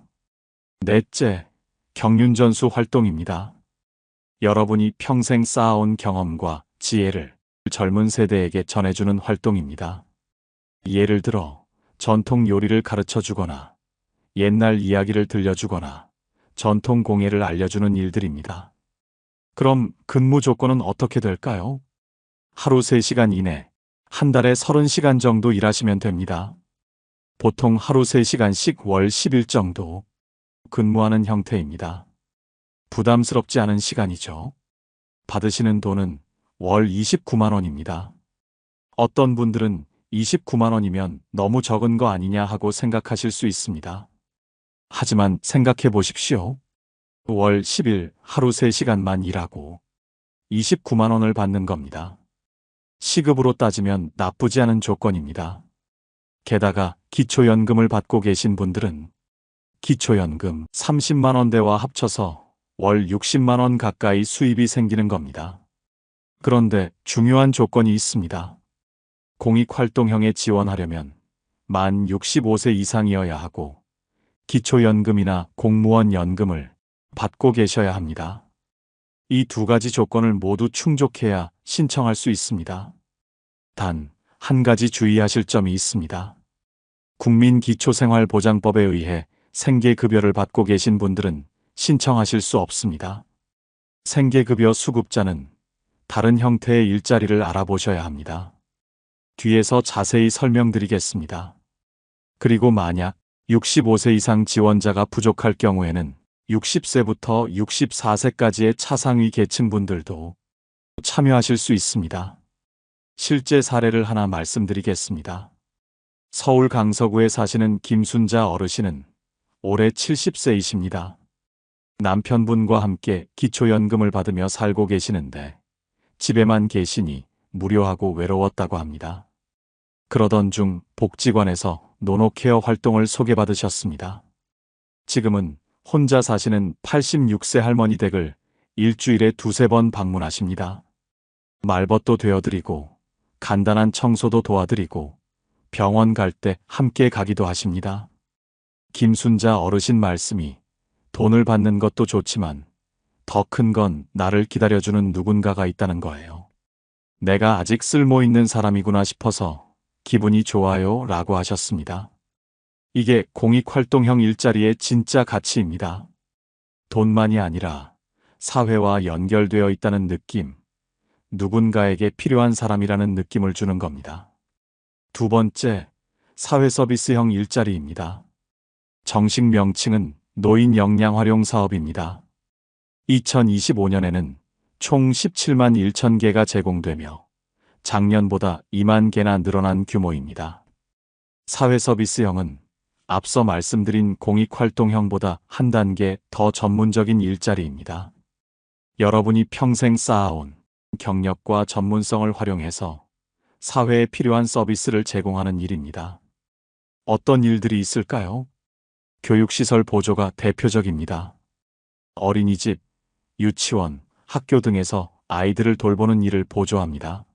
넷째, 경륜전수 활동입니다. 여러분이 평생 쌓아온 경험과 지혜를 젊은 세대에게 전해주는 활동입니다. 예를 들어 전통 요리를 가르쳐 주거나 옛날 이야기를 들려주거나 전통 공예를 알려주는 일들입니다. 그럼 근무 조건은 어떻게 될까요? 하루 3시간 이내, 한 달에 30시간 정도 일하시면 됩니다. 보통 하루 3시간씩 월 10일 정도 근무하는 형태입니다. 부담스럽지 않은 시간이죠. 받으시는 돈은 월 29만 원입니다. 어떤 분들은 29만 원이면 너무 적은 거 아니냐 하고 생각하실 수 있습니다. 하지만 생각해 보십시오. 월 10일 하루 3시간만 일하고 29만 원을 받는 겁니다. 시급으로 따지면 나쁘지 않은 조건입니다. 게다가 기초연금을 받고 계신 분들은 기초연금 30만 원대와 합쳐서 월 60만 원 가까이 수입이 생기는 겁니다. 그런데 중요한 조건이 있습니다. 공익활동형에 지원하려면 만 65세 이상이어야 하고 기초연금이나 공무원 연금을 받고 계셔야 합니다. 이 두 가지 조건을 모두 충족해야 신청할 수 있습니다. 단, 한 가지 주의하실 점이 있습니다. 국민기초생활보장법에 의해 생계급여를 받고 계신 분들은 신청하실 수 없습니다. 생계급여 수급자는 다른 형태의 일자리를 알아보셔야 합니다. 뒤에서 자세히 설명드리겠습니다. 그리고 만약 65세 이상 지원자가 부족할 경우에는 60세부터 64세까지의 차상위 계층분들도 참여하실 수 있습니다. 실제 사례를 하나 말씀드리겠습니다. 서울 강서구에 사시는 김순자 어르신은 올해 70세이십니다. 남편분과 함께 기초연금을 받으며 살고 계시는데 집에만 계시니 무료하고 외로웠다고 합니다. 그러던 중 복지관에서 노노케어 활동을 소개받으셨습니다. 지금은 혼자 사시는 86세 할머니 댁을 일주일에 2~3번 방문하십니다. 말벗도 되어드리고 간단한 청소도 도와드리고 병원 갈 때 함께 가기도 하십니다. 김순자 어르신 말씀이 돈을 받는 것도 좋지만 더 큰 건 나를 기다려주는 누군가가 있다는 거예요. 내가 아직 쓸모있는 사람이구나 싶어서 기분이 좋아요 라고 하셨습니다. 이게 공익활동형 일자리의 진짜 가치입니다. 돈만이 아니라 사회와 연결되어 있다는 느낌, 누군가에게 필요한 사람이라는 느낌을 주는 겁니다. 두 번째, 사회서비스형 일자리입니다. 정식 명칭은 노인 역량 활용 사업입니다. 2025년에는 총 17만 1천 개가 제공되며 작년보다 2만 개나 늘어난 규모입니다. 사회서비스형은 앞서 말씀드린 공익활동형보다 한 단계 더 전문적인 일자리입니다. 여러분이 평생 쌓아온 경력과 전문성을 활용해서 사회에 필요한 서비스를 제공하는 일입니다. 어떤 일들이 있을까요? 교육시설 보조가 대표적입니다. 어린이집, 유치원, 학교 등에서 아이들을 돌보는 일을 보조합니다.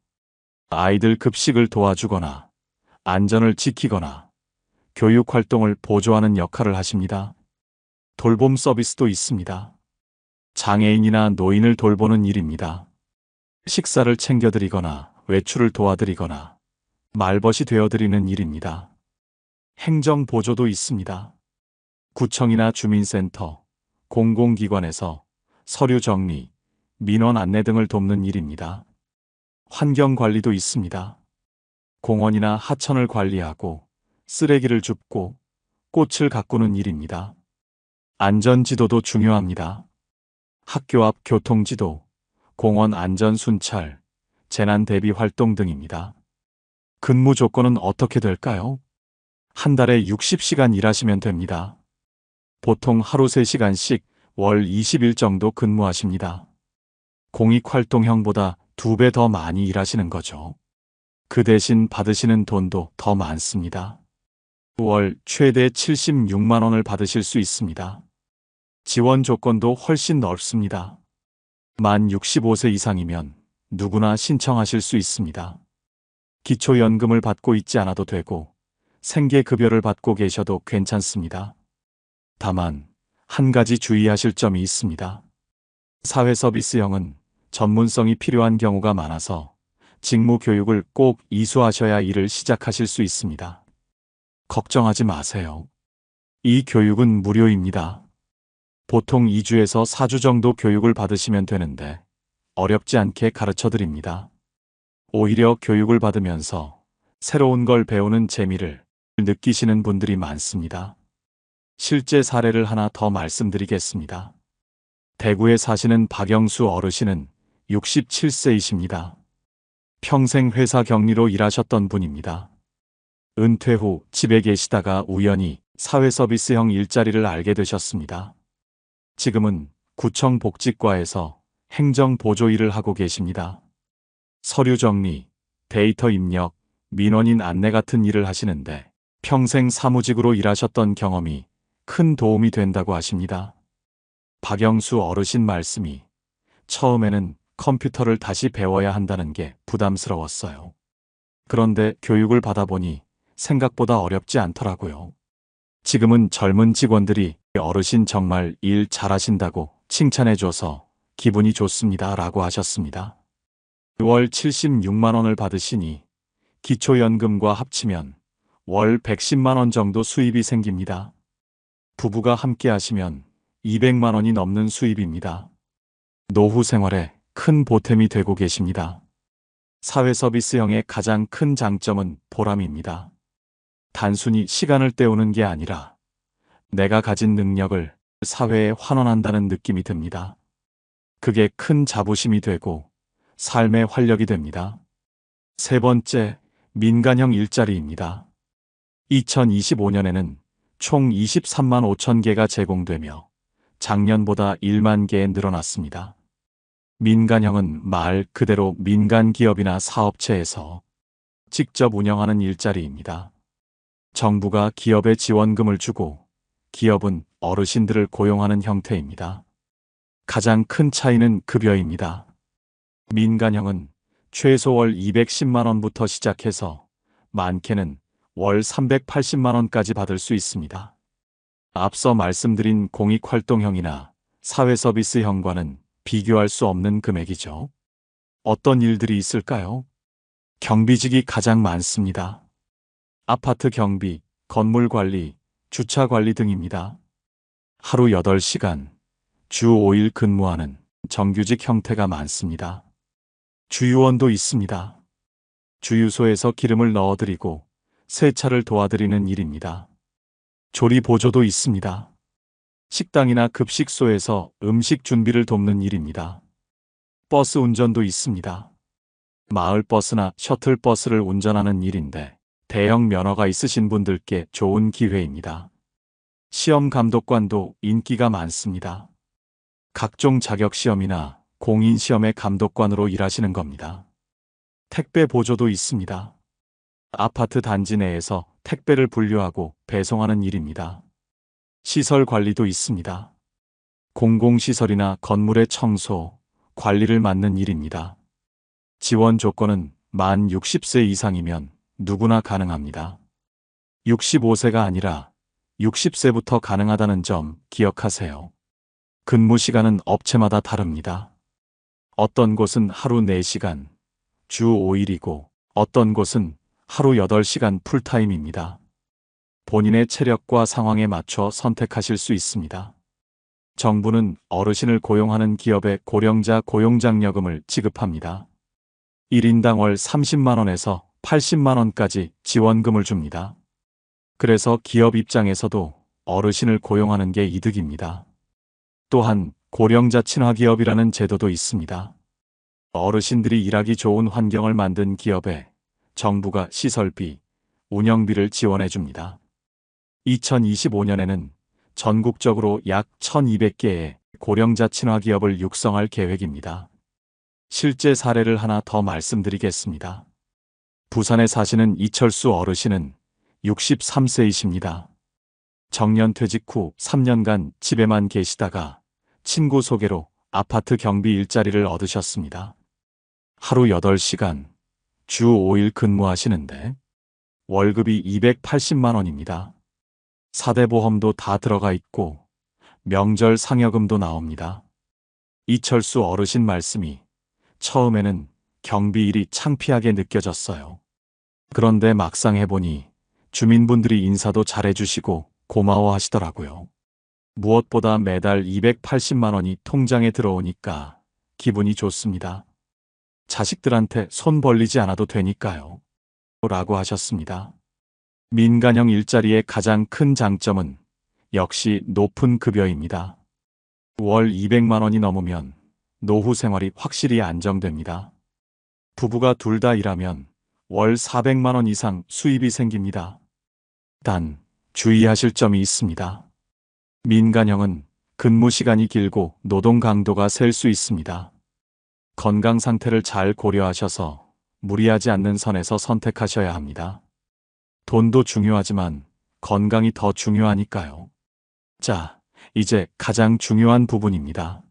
아이들 급식을 도와주거나 안전을 지키거나 교육 활동을 보조하는 역할을 하십니다. 돌봄 서비스도 있습니다. 장애인이나 노인을 돌보는 일입니다. 식사를 챙겨드리거나 외출을 도와드리거나 말벗이 되어드리는 일입니다. 행정 보조도 있습니다. 구청이나 주민센터, 공공기관에서 서류 정리, 민원 안내 등을 돕는 일입니다. 환경 관리도 있습니다. 공원이나 하천을 관리하고 쓰레기를 줍고 꽃을 가꾸는 일입니다. 안전지도도 중요합니다. 학교 앞 교통지도, 공원 안전 순찰, 재난 대비 활동 등입니다. 근무 조건은 어떻게 될까요? 한 달에 60시간 일하시면 됩니다. 보통 하루 3시간씩 월 20일 정도 근무하십니다. 공익활동형보다 2배 더 많이 일하시는 거죠. 그 대신 받으시는 돈도 더 많습니다. 월 최대 76만 원을 받으실 수 있습니다. 지원 조건도 훨씬 넓습니다. 만 65세 이상이면 누구나 신청하실 수 있습니다. 기초연금을 받고 있지 않아도 되고 생계급여를 받고 계셔도 괜찮습니다. 다만 한 가지 주의하실 점이 있습니다. 사회서비스형은 전문성이 필요한 경우가 많아서 직무 교육을 꼭 이수하셔야 일을 시작하실 수 있습니다. 걱정하지 마세요. 이 교육은 무료입니다. 보통 2주에서 4주 정도 교육을 받으시면 되는데 어렵지 않게 가르쳐 드립니다. 오히려 교육을 받으면서 새로운 걸 배우는 재미를 느끼시는 분들이 많습니다. 실제 사례를 하나 더 말씀드리겠습니다. 대구에 사시는 박영수 어르신은 67세이십니다. 평생 회사 격리로 일하셨던 분입니다. 은퇴 후 집에 계시다가 우연히 사회서비스형 일자리를 알게 되셨습니다. 지금은 구청 복지과에서 행정 보조 일을 하고 계십니다. 서류 정리, 데이터 입력, 민원인 안내 같은 일을 하시는데 평생 사무직으로 일하셨던 경험이 큰 도움이 된다고 하십니다. 박영수 어르신 말씀이 처음에는 컴퓨터를 다시 배워야 한다는 게 부담스러웠어요. 그런데 교육을 받아보니 생각보다 어렵지 않더라고요. 지금은 젊은 직원들이 어르신 정말 일 잘하신다고 칭찬해줘서 기분이 좋습니다 라고 하셨습니다. 월 76만 원을 받으시니 기초연금과 합치면 월 110만 원 정도 수입이 생깁니다. 부부가 함께 하시면 200만 원이 넘는 수입입니다. 노후 생활에 큰 보탬이 되고 계십니다. 사회서비스형의 가장 큰 장점은 보람입니다. 단순히 시간을 때우는 게 아니라 내가 가진 능력을 사회에 환원한다는 느낌이 듭니다. 그게 큰 자부심이 되고 삶의 활력이 됩니다. 세 번째, 민간형 일자리입니다. 2025년에는 총 23만 5천 개가 제공되며 작년보다 1만 개 늘어났습니다. 민간형은 말 그대로 민간 기업이나 사업체에서 직접 운영하는 일자리입니다. 정부가 기업에 지원금을 주고 기업은 어르신들을 고용하는 형태입니다. 가장 큰 차이는 급여입니다. 민간형은 최소 월 210만 원부터 시작해서 많게는 월 380만 원까지 받을 수 있습니다. 앞서 말씀드린 공익활동형이나 사회서비스형과는 비교할 수 없는 금액이죠. 어떤 일들이 있을까요? 경비직이 가장 많습니다. 아파트 경비, 건물 관리, 주차 관리 등입니다. 하루 8시간, 주 5일 근무하는 정규직 형태가 많습니다. 주유원도 있습니다. 주유소에서 기름을 넣어드리고 세차를 도와드리는 일입니다. 조리 보조도 있습니다. 식당이나 급식소에서 음식 준비를 돕는 일입니다. 버스 운전도 있습니다. 마을버스나 셔틀버스를 운전하는 일인데 대형 면허가 있으신 분들께 좋은 기회입니다. 시험 감독관도 인기가 많습니다. 각종 자격시험이나 공인시험의 감독관으로 일하시는 겁니다. 택배 보조도 있습니다. 아파트 단지 내에서 택배를 분류하고 배송하는 일입니다. 시설 관리도 있습니다. 공공시설이나 건물의 청소, 관리를 맡는 일입니다. 지원 조건은 만 60세 이상이면 누구나 가능합니다. 65세가 아니라 60세부터 가능하다는 점 기억하세요. 근무 시간은 업체마다 다릅니다. 어떤 곳은 하루 4시간, 주 5일이고 어떤 곳은 하루 8시간 풀타임입니다. 본인의 체력과 상황에 맞춰 선택하실 수 있습니다. 정부는 어르신을 고용하는 기업에 고령자 고용장려금을 지급합니다. 1인당 월 30만 원에서 80만 원까지 지원금을 줍니다. 그래서 기업 입장에서도 어르신을 고용하는 게 이득입니다. 또한 고령자 친화기업이라는 제도도 있습니다. 어르신들이 일하기 좋은 환경을 만든 기업에 정부가 시설비, 운영비를 지원해 줍니다. 2025년에는 전국적으로 약 1200개의 고령자 친화기업을 육성할 계획입니다. 실제 사례를 하나 더 말씀드리겠습니다. 부산에 사시는 이철수 어르신은 63세이십니다. 정년퇴직 후 3년간 집에만 계시다가 친구 소개로 아파트 경비 일자리를 얻으셨습니다. 하루 8시간, 주 5일 근무하시는데 월급이 280만 원입니다. 4대 보험도 다 들어가 있고 명절 상여금도 나옵니다. 이철수 어르신 말씀이 처음에는 경비 일이 창피하게 느껴졌어요. 그런데 막상 해보니 주민분들이 인사도 잘해주시고 고마워하시더라고요. 무엇보다 매달 280만 원이 통장에 들어오니까 기분이 좋습니다. 자식들한테 손 벌리지 않아도 되니까요. 라고 하셨습니다. 민간형 일자리의 가장 큰 장점은 역시 높은 급여입니다. 월 200만 원이 넘으면 노후 생활이 확실히 안정됩니다. 부부가 둘 다 일하면 월 400만 원 이상 수입이 생깁니다. 단, 주의하실 점이 있습니다. 민간형은 근무 시간이 길고 노동 강도가 셀 수 있습니다. 건강 상태를 잘 고려하셔서 무리하지 않는 선에서 선택하셔야 합니다. 돈도 중요하지만 건강이 더 중요하니까요. 자, 이제 가장 중요한 부분입니다.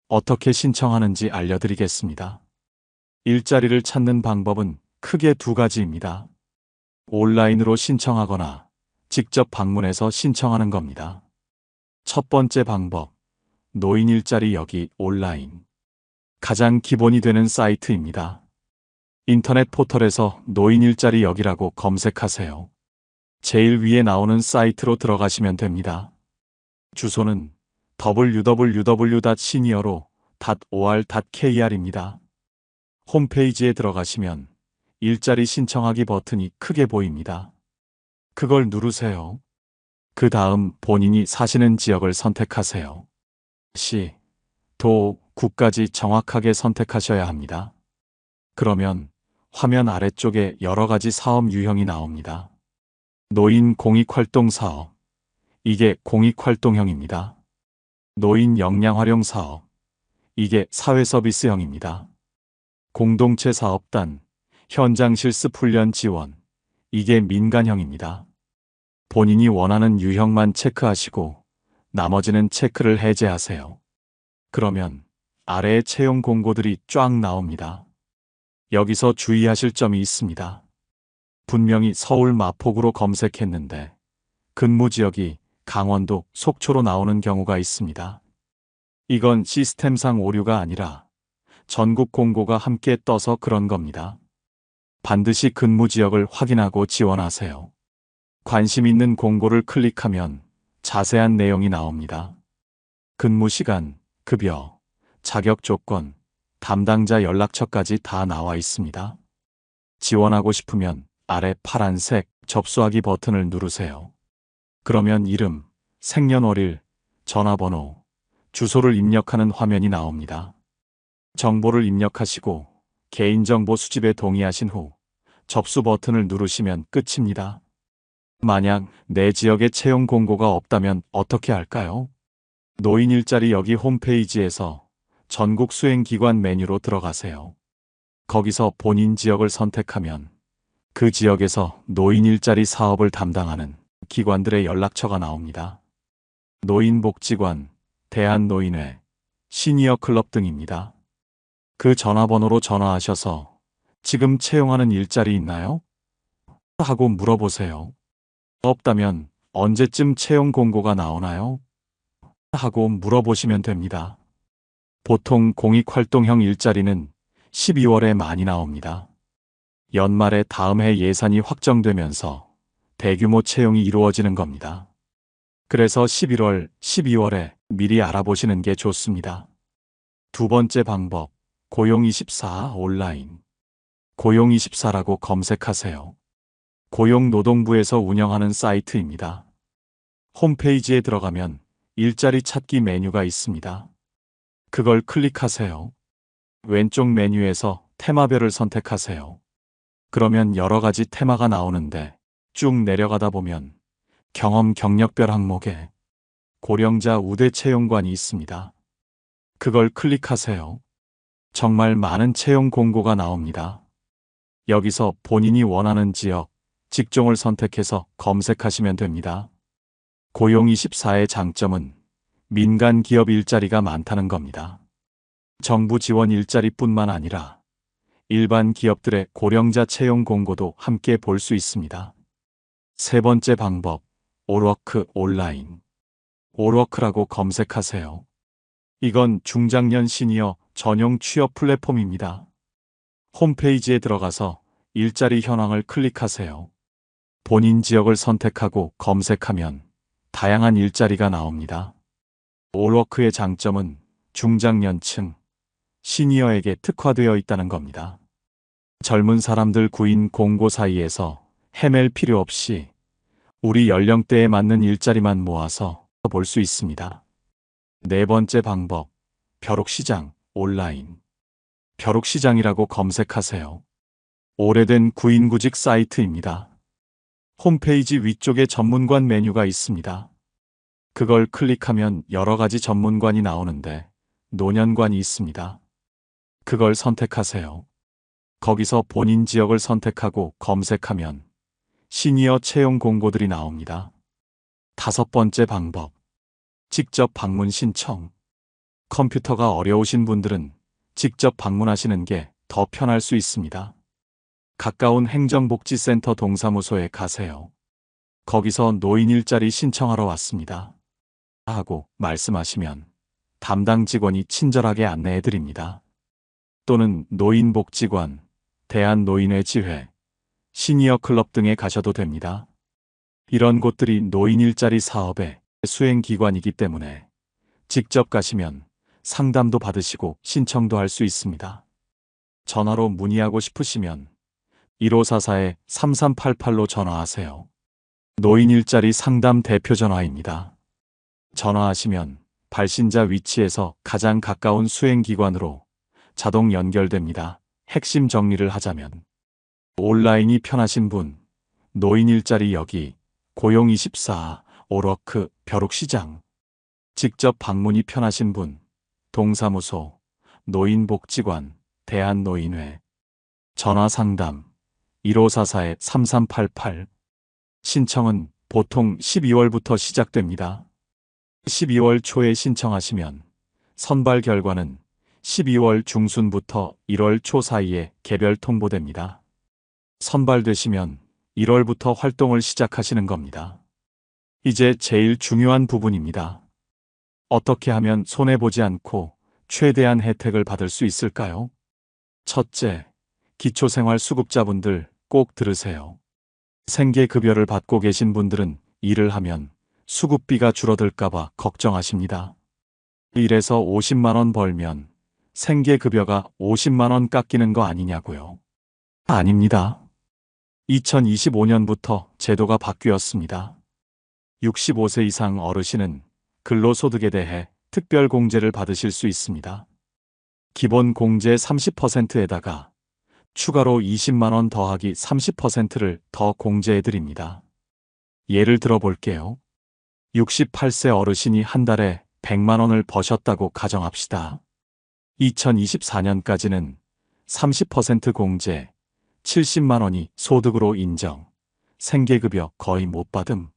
어떻게 신청하는지 알려드리겠습니다. 일자리를 찾는 방법은 크게 두 가지입니다. 온라인으로 신청하거나 직접 방문해서 신청하는 겁니다. 첫 번째 방법, 노인 일자리 여기 온라인. 가장 기본이 되는 사이트입니다. 인터넷 포털에서 노인 일자리 여기라고 검색하세요. 제일 위에 나오는 사이트로 들어가시면 됩니다. 주소는 www.senior.or.kr입니다. 홈페이지에 들어가시면 일자리 신청하기 버튼이 크게 보입니다. 그걸 누르세요. 그 다음 본인이 사시는 지역을 선택하세요. 시, 도, 구까지 정확하게 선택하셔야 합니다. 그러면 화면 아래쪽에 여러 가지 사업 유형이 나옵니다. 노인 공익활동 사업. 이게 공익활동형입니다. 노인 역량활용 사업. 이게 사회서비스형입니다. 공동체 사업단, 현장 실습 훈련 지원. 이게 민간형입니다. 본인이 원하는 유형만 체크하시고 나머지는 체크를 해제하세요. 그러면 아래에 채용 공고들이 쫙 나옵니다. 여기서 주의하실 점이 있습니다. 분명히 서울 마포구로 검색했는데 근무 지역이 강원도 속초로 나오는 경우가 있습니다. 이건 시스템상 오류가 아니라 전국 공고가 함께 떠서 그런 겁니다. 반드시 근무 지역을 확인하고 지원하세요. 관심 있는 공고를 클릭하면 자세한 내용이 나옵니다. 근무 시간, 급여, 자격 조건, 담당자 연락처까지 다 나와 있습니다. 지원하고 싶으면 아래 파란색 접수하기 버튼을 누르세요. 그러면 이름, 생년월일, 전화번호, 주소를 입력하는 화면이 나옵니다. 정보를 입력하시고 개인정보 수집에 동의하신 후 접수 버튼을 누르시면 끝입니다. 만약 내 지역에 채용 공고가 없다면 어떻게 할까요? 노인 일자리 여기 홈페이지에서 전국 수행기관 메뉴로 들어가세요. 거기서 본인 지역을 선택하면 그 지역에서 노인 일자리 사업을 담당하는 기관들의 연락처가 나옵니다. 노인복지관, 대한노인회, 시니어 클럽 등입니다. 그 전화번호로 전화하셔서 지금 채용하는 일자리 있나요? 하고 물어보세요. 없다면 언제쯤 채용 공고가 나오나요? 하고 물어보시면 됩니다. 보통 공익활동형 일자리는 12월에 많이 나옵니다. 연말에 다음 해 예산이 확정되면서 대규모 채용이 이루어지는 겁니다. 그래서 11월, 12월에 미리 알아보시는 게 좋습니다. 두 번째 방법, 고용24 온라인. 고용24라고 검색하세요. 고용노동부에서 운영하는 사이트입니다. 홈페이지에 들어가면 일자리 찾기 메뉴가 있습니다. 그걸 클릭하세요. 왼쪽 메뉴에서 테마별을 선택하세요. 그러면 여러 가지 테마가 나오는데 쭉 내려가다 보면 경험 경력별 항목에 고령자 우대 채용관이 있습니다. 그걸 클릭하세요. 정말 많은 채용 공고가 나옵니다. 여기서 본인이 원하는 지역, 직종을 선택해서 검색하시면 됩니다. 고용24의 장점은 민간 기업 일자리가 많다는 겁니다. 정부 지원 일자리뿐만 아니라 일반 기업들의 고령자 채용 공고도 함께 볼 수 있습니다. 세 번째 방법, 올워크 온라인. 올워크라고 검색하세요. 이건 중장년 시니어 전용 취업 플랫폼입니다. 홈페이지에 들어가서 일자리 현황을 클릭하세요. 본인 지역을 선택하고 검색하면 다양한 일자리가 나옵니다. 올워크의 장점은 중장년층, 시니어에게 특화되어 있다는 겁니다. 젊은 사람들 구인 공고 사이에서 헤맬 필요 없이 우리 연령대에 맞는 일자리만 모아서 볼 수 있습니다. 네 번째 방법, 벼룩시장 온라인. 벼룩시장이라고 검색하세요. 오래된 구인구직 사이트입니다. 홈페이지 위쪽에 전문관 메뉴가 있습니다. 그걸 클릭하면 여러 가지 전문관이 나오는데 노년관이 있습니다. 그걸 선택하세요. 거기서 본인 지역을 선택하고 검색하면 시니어 채용 공고들이 나옵니다. 다섯 번째 방법, 직접 방문 신청. 컴퓨터가 어려우신 분들은 직접 방문하시는 게 더 편할 수 있습니다. 가까운 행정복지센터 동사무소에 가세요. 거기서 노인 일자리 신청하러 왔습니다. 하고 말씀하시면 담당 직원이 친절하게 안내해 드립니다. 또는 노인복지관, 대한노인회 지회, 시니어 클럽 등에 가셔도 됩니다. 이런 곳들이 노인 일자리 사업의 수행기관이기 때문에 직접 가시면 상담도 받으시고 신청도 할 수 있습니다. 전화로 문의하고 싶으시면 1544-3388로 전화하세요. 노인 일자리 상담 대표 전화입니다. 전화하시면 발신자 위치에서 가장 가까운 수행기관으로 자동 연결됩니다. 핵심 정리를 하자면 온라인이 편하신 분, 노인 일자리 여기, 고용24, 올워크, 벼룩시장. 직접 방문이 편하신 분, 동사무소, 노인복지관, 대한노인회. 전화 상담 1544-3388. 신청은 보통 12월부터 시작됩니다. 12월 초에 신청하시면 선발 결과는 12월 중순부터 1월 초 사이에 개별 통보됩니다. 선발되시면 1월부터 활동을 시작하시는 겁니다. 이제 제일 중요한 부분입니다. 어떻게 하면 손해보지 않고 최대한 혜택을 받을 수 있을까요? 첫째, 기초생활수급자분들 꼭 들으세요. 생계급여를 받고 계신 분들은 일을 하면 수급비가 줄어들까봐 걱정하십니다. 1에서 50만 원 벌면 생계급여가 50만 원 깎이는 거 아니냐고요. 아닙니다. 2025년부터 제도가 바뀌었습니다. 65세 이상 어르신은 근로소득에 대해 특별공제를 받으실 수 있습니다. 기본 공제 30%에다가 추가로 20만 원 더하기 30%를 더 공제해드립니다. 예를 들어 볼게요. 68세 어르신이 한 달에 100만 원을 버셨다고 가정합시다. 2024년까지는 30% 공제, 70만 원이 소득으로 인정, 생계급여 거의 못 받음.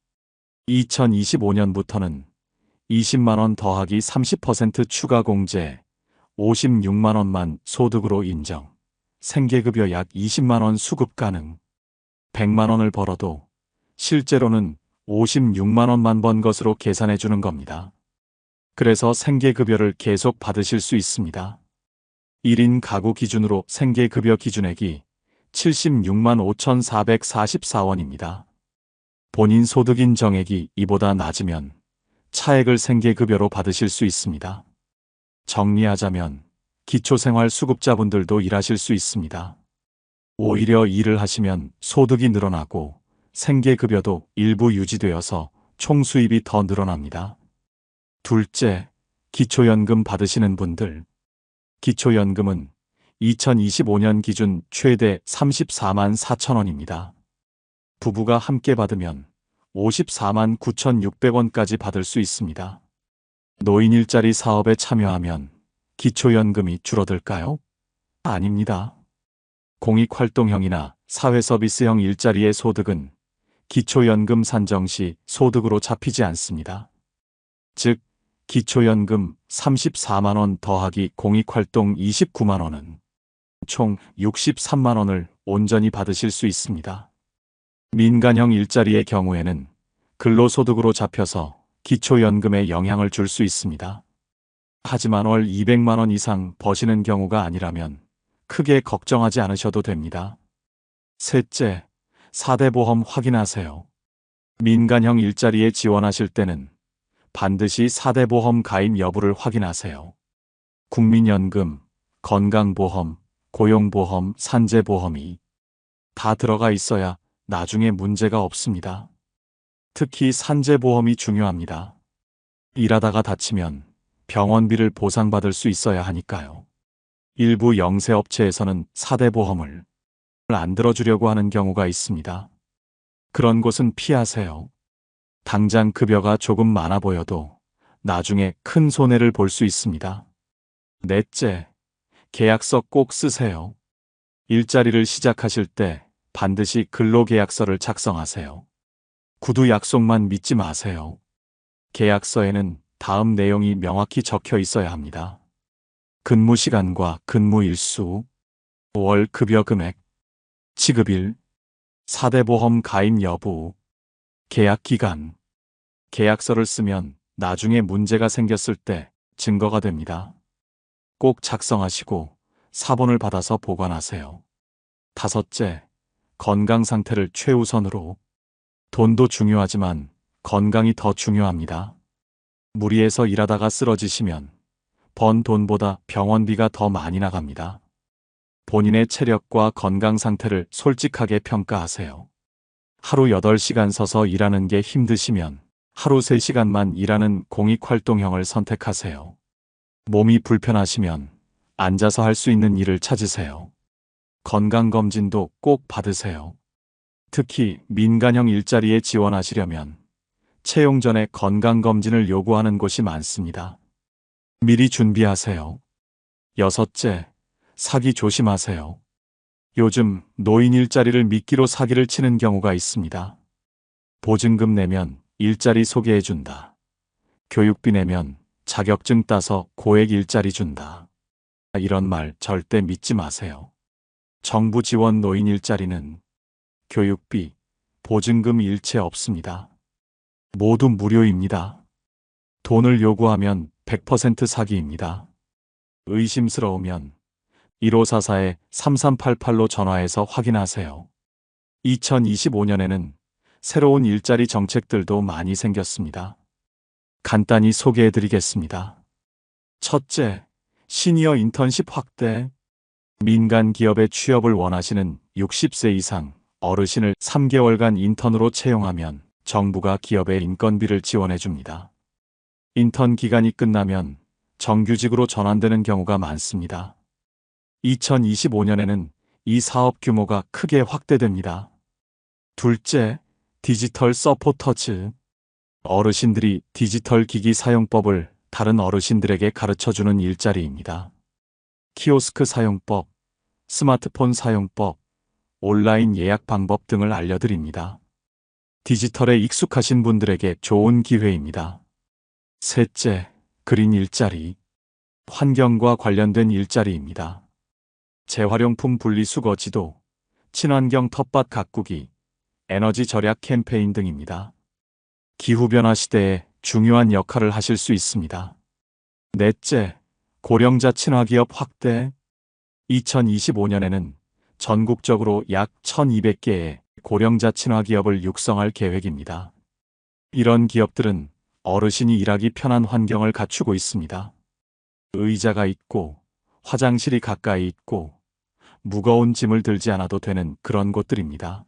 2025년부터는 20만 원 더하기 30% 추가 공제, 56만 원만 소득으로 인정, 생계급여 약 20만 원 수급 가능. 100만 원을 벌어도 실제로는 56만 원만 번 것으로 계산해 주는 겁니다. 그래서 생계급여를 계속 받으실 수 있습니다. 1인 가구 기준으로 생계급여 기준액이 76만 5,444원입니다. 본인 소득 인정액이 이보다 낮으면 차액을 생계급여로 받으실 수 있습니다. 정리하자면 기초생활수급자분들도 일하실 수 있습니다. 오히려 일을 하시면 소득이 늘어나고 생계급여도 일부 유지되어서 총 수입이 더 늘어납니다. 둘째, 기초연금 받으시는 분들. 기초연금은 2025년 기준 최대 34만 4천 원입니다. 부부가 함께 받으면 54만 9,600원까지 받을 수 있습니다. 노인 일자리 사업에 참여하면 기초연금이 줄어들까요? 아닙니다. 공익활동형이나 사회서비스형 일자리의 소득은 기초연금 산정 시 소득으로 잡히지 않습니다. 즉, 기초연금 34만 원 더하기 공익활동 29만 원은 총 63만 원을 온전히 받으실 수 있습니다. 민간형 일자리의 경우에는 근로소득으로 잡혀서 기초연금에 영향을 줄 수 있습니다. 하지만 월 200만 원 이상 버시는 경우가 아니라면 크게 걱정하지 않으셔도 됩니다. 셋째, 4대 보험 확인하세요. 민간형 일자리에 지원하실 때는 반드시 4대 보험 가입 여부를 확인하세요. 국민연금, 건강보험, 고용보험, 산재보험이 다 들어가 있어야 나중에 문제가 없습니다. 특히 산재보험이 중요합니다. 일하다가 다치면 병원비를 보상받을 수 있어야 하니까요. 일부 영세업체에서는 4대 보험을 안 들어주려고 하는 경우가 있습니다. 그런 곳은 피하세요. 당장 급여가 조금 많아 보여도 나중에 큰 손해를 볼 수 있습니다. 넷째, 계약서 꼭 쓰세요. 일자리를 시작하실 때 반드시 근로계약서를 작성하세요. 구두 약속만 믿지 마세요. 계약서에는 다음 내용이 명확히 적혀 있어야 합니다. 근무 시간과 근무 일수, 월 급여 금액, 지급일, 4대 보험 가입 여부, 계약 기간. 계약서를 쓰면 나중에 문제가 생겼을 때 증거가 됩니다. 꼭 작성하시고 사본을 받아서 보관하세요. 다섯째, 건강 상태를 최우선으로. 돈도 중요하지만 건강이 더 중요합니다. 무리해서 일하다가 쓰러지시면 번 돈보다 병원비가 더 많이 나갑니다. 본인의 체력과 건강 상태를 솔직하게 평가하세요. 하루 8시간 서서 일하는 게 힘드시면 하루 3시간만 일하는 공익활동형을 선택하세요. 몸이 불편하시면 앉아서 할 수 있는 일을 찾으세요. 건강검진도 꼭 받으세요. 특히 민간형 일자리에 지원하시려면 채용 전에 건강검진을 요구하는 곳이 많습니다. 미리 준비하세요. 여섯째, 사기 조심하세요. 요즘 노인 일자리를 미끼로 사기를 치는 경우가 있습니다. 보증금 내면 일자리 소개해준다. 교육비 내면 자격증 따서 고액 일자리 준다. 이런 말 절대 믿지 마세요. 정부 지원 노인 일자리는 교육비, 보증금 일체 없습니다. 모두 무료입니다. 돈을 요구하면 100% 사기입니다. 의심스러우면 1544-3388로 전화해서 확인하세요. 2025년에는 새로운 일자리 정책들도 많이 생겼습니다. 간단히 소개해드리겠습니다. 첫째, 시니어 인턴십 확대. 민간 기업에 취업을 원하시는 60세 이상 어르신을 3개월간 인턴으로 채용하면 정부가 기업에 인건비를 지원해줍니다. 인턴 기간이 끝나면 정규직으로 전환되는 경우가 많습니다. 2025년에는 이 사업 규모가 크게 확대됩니다. 둘째, 디지털 서포터즈. 어르신들이 디지털 기기 사용법을 다른 어르신들에게 가르쳐주는 일자리입니다. 키오스크 사용법, 스마트폰 사용법, 온라인 예약 방법 등을 알려드립니다. 디지털에 익숙하신 분들에게 좋은 기회입니다. 셋째, 그린 일자리. 환경과 관련된 일자리입니다. 재활용품 분리수거 지도, 친환경 텃밭 가꾸기, 에너지 절약 캠페인 등입니다. 기후변화 시대에 중요한 역할을 하실 수 있습니다. 넷째, 고령자 친화기업 확대. 2025년에는 전국적으로 약 1200개의 고령자 친화기업을 육성할 계획입니다. 이런 기업들은 어르신이 일하기 편한 환경을 갖추고 있습니다. 의자가 있고, 화장실이 가까이 있고, 무거운 짐을 들지 않아도 되는 그런 곳들입니다.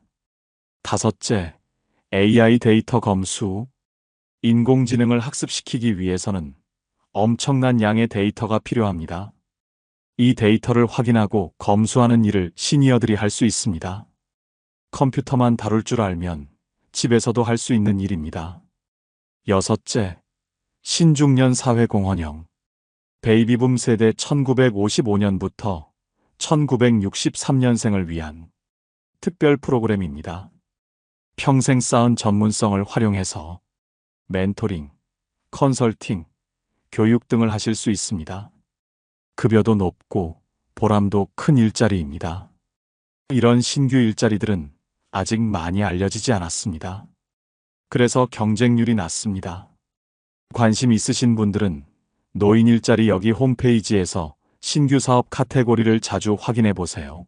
다섯째, AI 데이터 검수. 인공지능을 학습시키기 위해서는 엄청난 양의 데이터가 필요합니다. 이 데이터를 확인하고 검수하는 일을 시니어들이 할 수 있습니다. 컴퓨터만 다룰 줄 알면 집에서도 할 수 있는 일입니다. 여섯째, 신중년 사회공헌형. 베이비붐 세대 1955년부터 1963년생을 위한 특별 프로그램입니다. 평생 쌓은 전문성을 활용해서 멘토링, 컨설팅, 교육 등을 하실 수 있습니다. 급여도 높고 보람도 큰 일자리입니다. 이런 신규 일자리들은 아직 많이 알려지지 않았습니다. 그래서 경쟁률이 낮습니다. 관심 있으신 분들은 노인 일자리 여기 홈페이지에서 신규 사업 카테고리를 자주 확인해 보세요.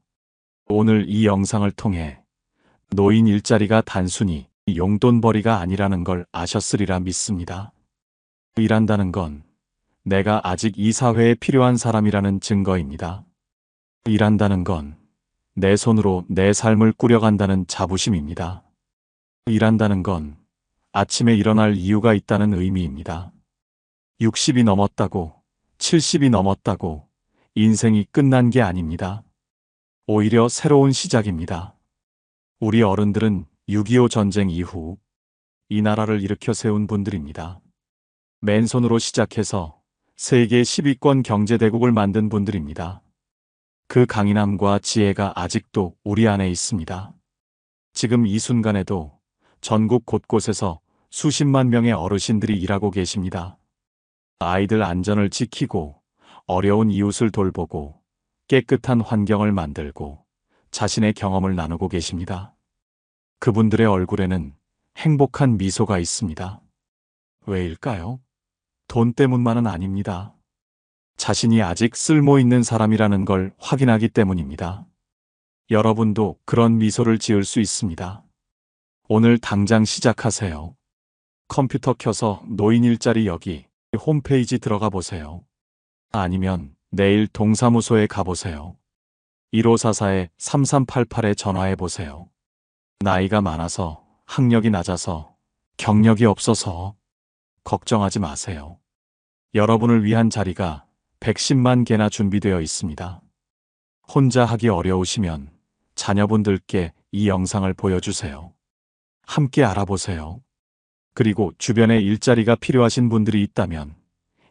오늘 이 영상을 통해 노인 일자리가 단순히 용돈벌이가 아니라는 걸 아셨으리라 믿습니다. 일한다는 건 내가 아직 이 사회에 필요한 사람이라는 증거입니다. 일한다는 건 내 손으로 내 삶을 꾸려간다는 자부심입니다. 일한다는 건 아침에 일어날 이유가 있다는 의미입니다. 60이 넘었다고, 70이 넘었다고 인생이 끝난 게 아닙니다. 오히려 새로운 시작입니다. 우리 어른들은 6.25 전쟁 이후 이 나라를 일으켜 세운 분들입니다. 맨손으로 시작해서 세계 10위권 경제대국을 만든 분들입니다. 그 강인함과 지혜가 아직도 우리 안에 있습니다. 지금 이 순간에도 전국 곳곳에서 수십만 명의 어르신들이 일하고 계십니다. 아이들 안전을 지키고 어려운 이웃을 돌보고 깨끗한 환경을 만들고 자신의 경험을 나누고 계십니다. 그분들의 얼굴에는 행복한 미소가 있습니다. 왜일까요? 돈 때문만은 아닙니다. 자신이 아직 쓸모 있는 사람이라는 걸 확인하기 때문입니다. 여러분도 그런 미소를 지을 수 있습니다. 오늘 당장 시작하세요. 컴퓨터 켜서 노인 일자리 여기 홈페이지 들어가 보세요. 아니면 내일 동사무소에 가보세요. 1544-3388에 전화해 보세요. 나이가 많아서, 학력이 낮아서, 경력이 없어서 걱정하지 마세요. 여러분을 위한 자리가 110만 개나 준비되어 있습니다. 혼자 하기 어려우시면 자녀분들께 이 영상을 보여주세요. 함께 알아보세요. 그리고 주변에 일자리가 필요하신 분들이 있다면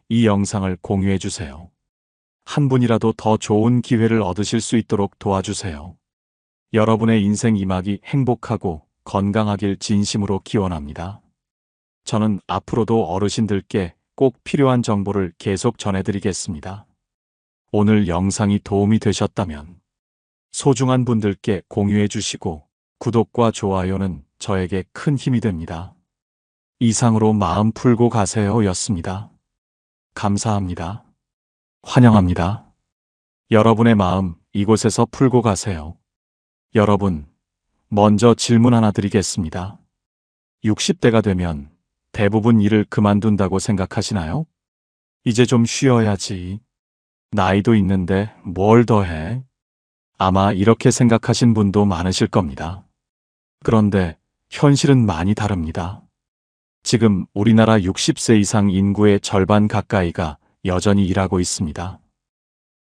이 영상을 공유해 주세요. 한 분이라도 더 좋은 기회를 얻으실 수 있도록 도와주세요. 여러분의 인생 이막이 행복하고 건강하길 진심으로 기원합니다. 저는 앞으로도 어르신들께 꼭 필요한 정보를 계속 전해드리겠습니다. 오늘 영상이 도움이 되셨다면 소중한 분들께 공유해 주시고 구독과 좋아요는 저에게 큰 힘이 됩니다. 이상으로 마음 풀고 가세요 였습니다. 감사합니다. 환영합니다. 여러분의 마음 이곳에서 풀고 가세요. 여러분, 먼저 질문 하나 드리겠습니다. 60대가 되면 대부분 일을 그만둔다고 생각하시나요? 이제 좀 쉬어야지. 나이도 있는데 뭘 더 해? 아마 이렇게 생각하신 분도 많으실 겁니다. 그런데 현실은 많이 다릅니다. 지금 우리나라 60세 이상 인구의 절반 가까이가 여전히 일하고 있습니다.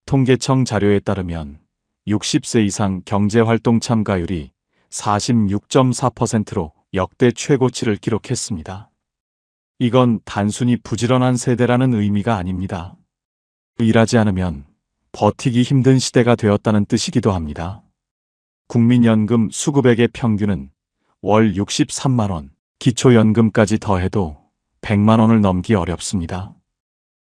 통계청 자료에 따르면 60세 이상 경제활동 참가율이 46.4%로 역대 최고치를 기록했습니다. 이건 단순히 부지런한 세대라는 의미가 아닙니다. 일하지 않으면 버티기 힘든 시대가 되었다는 뜻이기도 합니다. 국민연금 수급액의 평균은 월 63만 원, 기초연금까지 더해도 100만 원을 넘기 어렵습니다.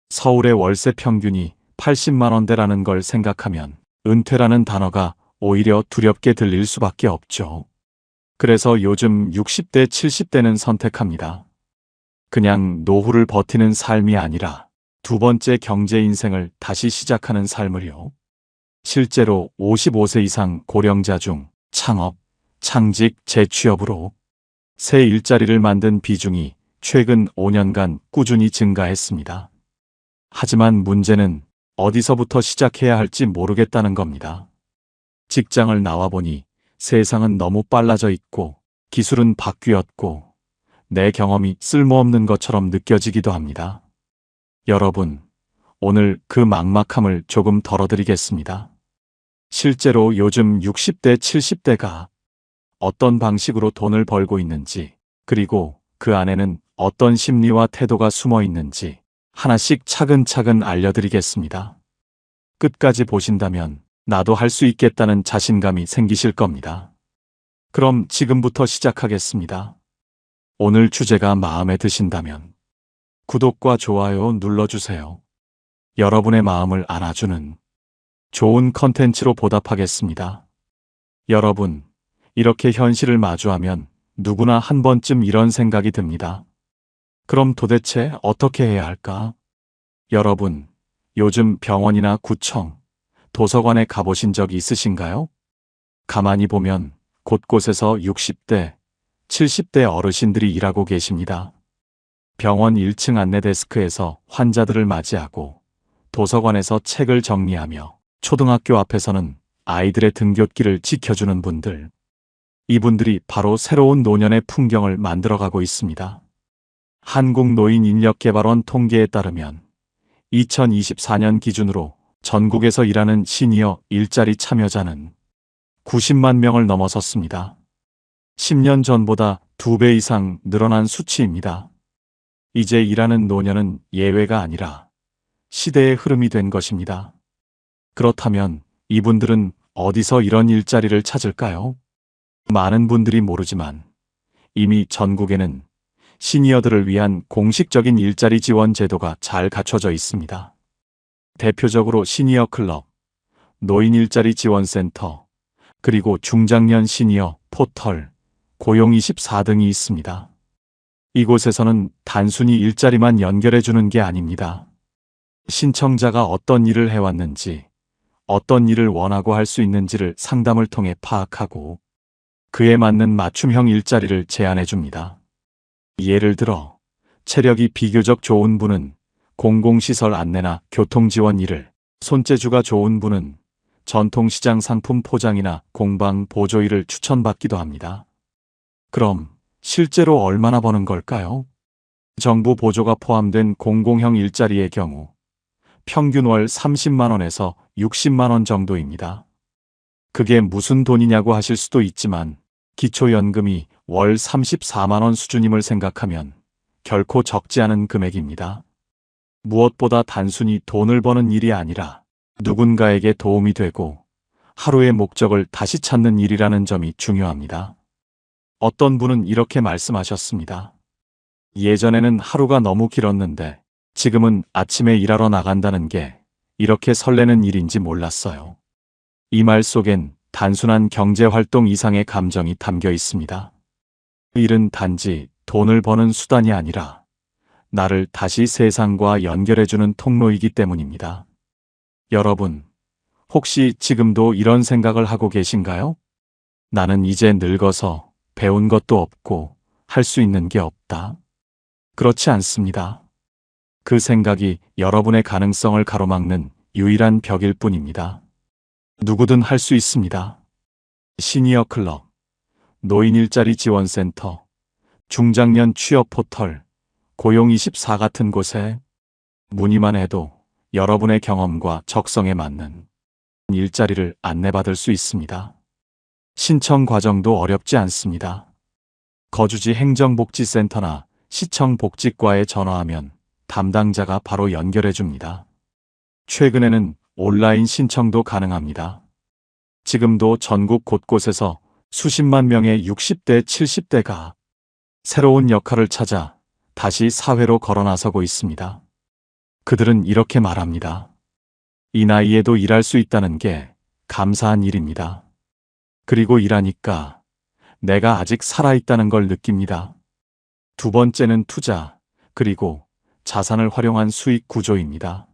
서울의 월세 평균이 80만 원대라는 걸 생각하면 은퇴라는 단어가 오히려 두렵게 들릴 수밖에 없죠. 그래서 요즘 60대, 70대는 선택합니다. 그냥 노후를 버티는 삶이 아니라 두 번째 경제 인생을 다시 시작하는 삶을요. 실제로 55세 이상 고령자 중 창업, 창직, 재취업으로 새 일자리를 만든 비중이 최근 5년간 꾸준히 증가했습니다. 하지만 문제는 어디서부터 시작해야 할지 모르겠다는 겁니다. 직장을 나와보니 세상은 너무 빨라져 있고 기술은 바뀌었고 내 경험이 쓸모없는 것처럼 느껴지기도 합니다. 여러분, 오늘 그 막막함을 조금 덜어드리겠습니다. 실제로 요즘 60대, 70대가 어떤 방식으로 돈을 벌고 있는지, 그리고 그 안에는 어떤 심리와 태도가 숨어 있는지 하나씩 차근차근 알려드리겠습니다. 끝까지 보신다면 나도 할 수 있겠다는 자신감이 생기실 겁니다. 그럼 지금부터 시작하겠습니다. 오늘 주제가 마음에 드신다면 구독과 좋아요 눌러주세요. 여러분의 마음을 안아주는 좋은 컨텐츠로 보답하겠습니다. 여러분, 이렇게 현실을 마주하면 누구나 한 번쯤 이런 생각이 듭니다. 그럼 도대체 어떻게 해야 할까? 여러분, 요즘 병원이나 구청, 도서관에 가보신 적 있으신가요? 가만히 보면 곳곳에서 60대, 70대 어르신들이 일하고 계십니다. 병원 1층 안내 데스크에서 환자들을 맞이하고 도서관에서 책을 정리하며 초등학교 앞에서는 아이들의 등굣길을 지켜주는 분들. 이분들이 바로 새로운 노년의 풍경을 만들어가고 있습니다. 한국노인인력개발원 통계에 따르면 2024년 기준으로 전국에서 일하는 시니어 일자리 참여자는 90만 명을 넘어섰습니다. 10년 전보다 2배 이상 늘어난 수치입니다. 이제 일하는 노년은 예외가 아니라 시대의 흐름이 된 것입니다. 그렇다면 이분들은 어디서 이런 일자리를 찾을까요? 많은 분들이 모르지만 이미 전국에는 시니어들을 위한 공식적인 일자리 지원 제도가 잘 갖춰져 있습니다. 대표적으로 시니어 클럽, 노인 일자리 지원센터, 그리고 중장년 시니어 포털, 고용24 등이 있습니다. 이곳에서는 단순히 일자리만 연결해 주는 게 아닙니다. 신청자가 어떤 일을 해왔는지, 어떤 일을 원하고 할 수 있는지를 상담을 통해 파악하고 그에 맞는 맞춤형 일자리를 제안해 줍니다. 예를 들어 체력이 비교적 좋은 분은 공공시설 안내나 교통지원 일을, 손재주가 좋은 분은 전통시장 상품 포장이나 공방 보조 일을 추천받기도 합니다. 그럼 실제로 얼마나 버는 걸까요? 정부 보조가 포함된 공공형 일자리의 경우 평균 월 30만 원에서 60만 원 정도입니다. 그게 무슨 돈이냐고 하실 수도 있지만 기초연금이 월 34만 원 수준임을 생각하면 결코 적지 않은 금액입니다. 무엇보다 단순히 돈을 버는 일이 아니라 누군가에게 도움이 되고 하루의 목적을 다시 찾는 일이라는 점이 중요합니다. 어떤 분은 이렇게 말씀하셨습니다. 예전에는 하루가 너무 길었는데 지금은 아침에 일하러 나간다는 게 이렇게 설레는 일인지 몰랐어요. 이 말 속엔 단순한 경제활동 이상의 감정이 담겨 있습니다. 일은 단지 돈을 버는 수단이 아니라 나를 다시 세상과 연결해주는 통로이기 때문입니다. 여러분, 혹시 지금도 이런 생각을 하고 계신가요? 나는 이제 늙어서 배운 것도 없고 할 수 있는 게 없다. 그렇지 않습니다. 그 생각이 여러분의 가능성을 가로막는 유일한 벽일 뿐입니다. 누구든 할 수 있습니다. 시니어 클럽, 노인 일자리 지원센터, 중장년 취업 포털, 고용24 같은 곳에 문의만 해도 여러분의 경험과 적성에 맞는 일자리를 안내받을 수 있습니다. 신청 과정도 어렵지 않습니다. 거주지 행정복지센터나 시청 복지과에 전화하면 담당자가 바로 연결해 줍니다. 최근에는 온라인 신청도 가능합니다. 지금도 전국 곳곳에서 수십만 명의 60대, 70대가 새로운 역할을 찾아 다시 사회로 걸어나서고 있습니다. 그들은 이렇게 말합니다. 이 나이에도 일할 수 있다는 게 감사한 일입니다. 그리고 일하니까 내가 아직 살아있다는 걸 느낍니다. 두 번째는 투자, 그리고 자산을 활용한 수익 구조입니다.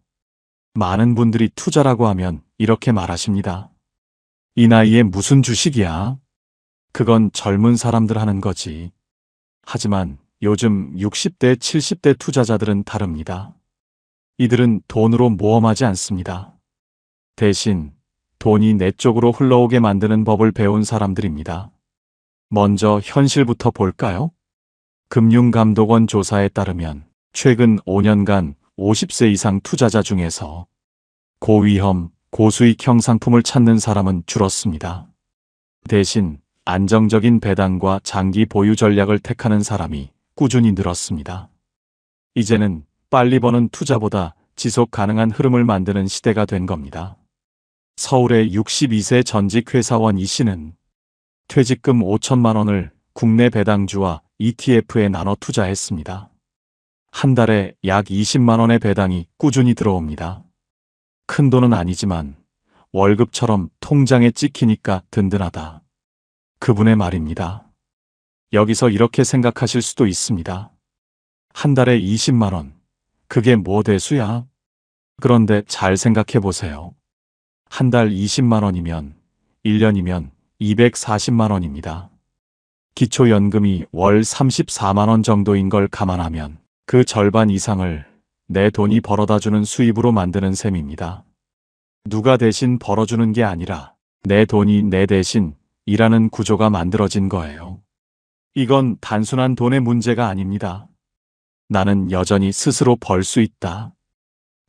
많은 분들이 투자라고 하면 이렇게 말하십니다. 이 나이에 무슨 주식이야? 그건 젊은 사람들 하는 거지. 하지만 요즘 60대, 70대 투자자들은 다릅니다. 이들은 돈으로 모험하지 않습니다. 대신 돈이 내 쪽으로 흘러오게 만드는 법을 배운 사람들입니다. 먼저 현실부터 볼까요? 금융감독원 조사에 따르면 최근 5년간 50세 이상 투자자 중에서 고위험, 고수익형 상품을 찾는 사람은 줄었습니다. 대신 안정적인 배당과 장기 보유 전략을 택하는 사람이 꾸준히 늘었습니다. 이제는 빨리 버는 투자보다 지속 가능한 흐름을 만드는 시대가 된 겁니다. 서울의 62세 전직 회사원 이 씨는 퇴직금 5천만 원을 국내 배당주와 ETF에 나눠 투자했습니다. 한 달에 약 20만 원의 배당이 꾸준히 들어옵니다. 큰 돈은 아니지만 월급처럼 통장에 찍히니까 든든하다. 그분의 말입니다. 여기서 이렇게 생각하실 수도 있습니다. 한 달에 20만 원. 그게 뭐 대수야? 그런데 잘 생각해 보세요. 한 달 20만 원이면 1년이면 240만 원입니다. 기초연금이 월 34만 원 정도인 걸 감안하면 그 절반 이상을 내 돈이 벌어다주는 수입으로 만드는 셈입니다. 누가 대신 벌어주는 게 아니라 내 돈이 내 대신 일하는 구조가 만들어진 거예요. 이건 단순한 돈의 문제가 아닙니다. 나는 여전히 스스로 벌 수 있다.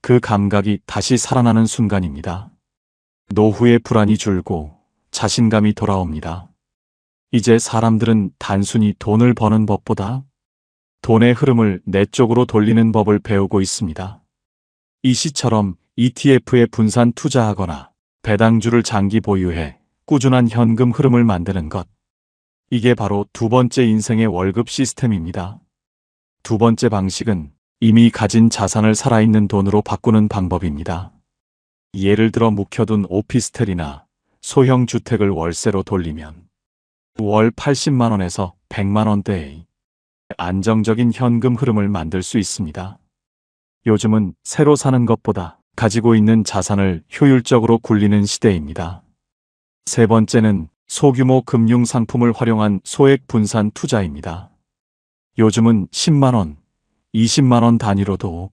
그 감각이 다시 살아나는 순간입니다. 노후의 불안이 줄고 자신감이 돌아옵니다. 이제 사람들은 단순히 돈을 버는 법보다 돈의 흐름을 내 쪽으로 돌리는 법을 배우고 있습니다. 이 시처럼 ETF에 분산 투자하거나 배당주를 장기 보유해 꾸준한 현금 흐름을 만드는 것. 이게 바로 두 번째 인생의 월급 시스템입니다. 두 번째 방식은 이미 가진 자산을 살아있는 돈으로 바꾸는 방법입니다. 예를 들어 묵혀둔 오피스텔이나 소형 주택을 월세로 돌리면 월 80만 원에서 100만 원대의 안정적인 현금 흐름을 만들 수 있습니다. 요즘은 새로 사는 것보다 가지고 있는 자산을 효율적으로 굴리는 시대입니다. 세 번째는 소규모 금융 상품을 활용한 소액 분산 투자입니다. 요즘은 10만 원, 20만 원 단위로도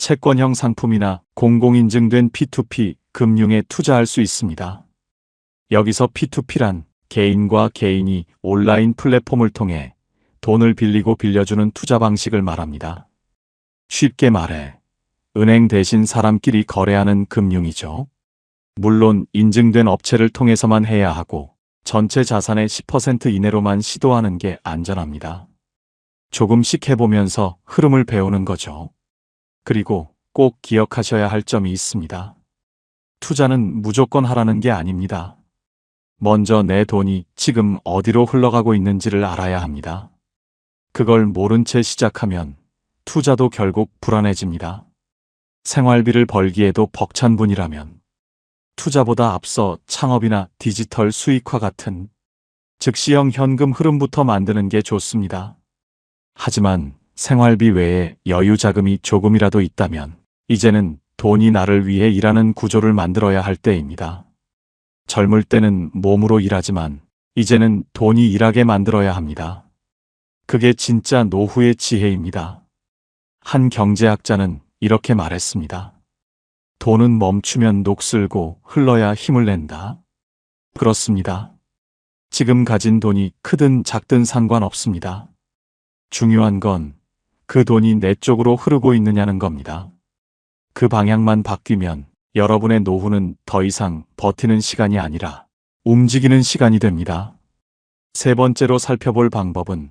채권형 상품이나 공공인증된 P2P 금융에 투자할 수 있습니다. 여기서 P2P란 개인과 개인이 온라인 플랫폼을 통해 돈을 빌리고 빌려주는 투자 방식을 말합니다. 쉽게 말해 은행 대신 사람끼리 거래하는 금융이죠. 물론 인증된 업체를 통해서만 해야 하고 전체 자산의 10% 이내로만 시도하는 게 안전합니다. 조금씩 해보면서 흐름을 배우는 거죠. 그리고 꼭 기억하셔야 할 점이 있습니다. 투자는 무조건 하라는 게 아닙니다. 먼저 내 돈이 지금 어디로 흘러가고 있는지를 알아야 합니다. 그걸 모른 채 시작하면 투자도 결국 불안해집니다. 생활비를 벌기에도 벅찬 분이라면 투자보다 앞서 창업이나 디지털 수익화 같은 즉시형 현금 흐름부터 만드는 게 좋습니다. 하지만 생활비 외에 여유 자금이 조금이라도 있다면 이제는 돈이 나를 위해 일하는 구조를 만들어야 할 때입니다. 젊을 때는 몸으로 일하지만 이제는 돈이 일하게 만들어야 합니다. 그게 진짜 노후의 지혜입니다. 한 경제학자는 이렇게 말했습니다. 돈은 멈추면 녹슬고 흘러야 힘을 낸다. 그렇습니다. 지금 가진 돈이 크든 작든 상관없습니다. 중요한 건 그 돈이 내 쪽으로 흐르고 있느냐는 겁니다. 그 방향만 바뀌면 여러분의 노후는 더 이상 버티는 시간이 아니라 움직이는 시간이 됩니다. 세 번째로 살펴볼 방법은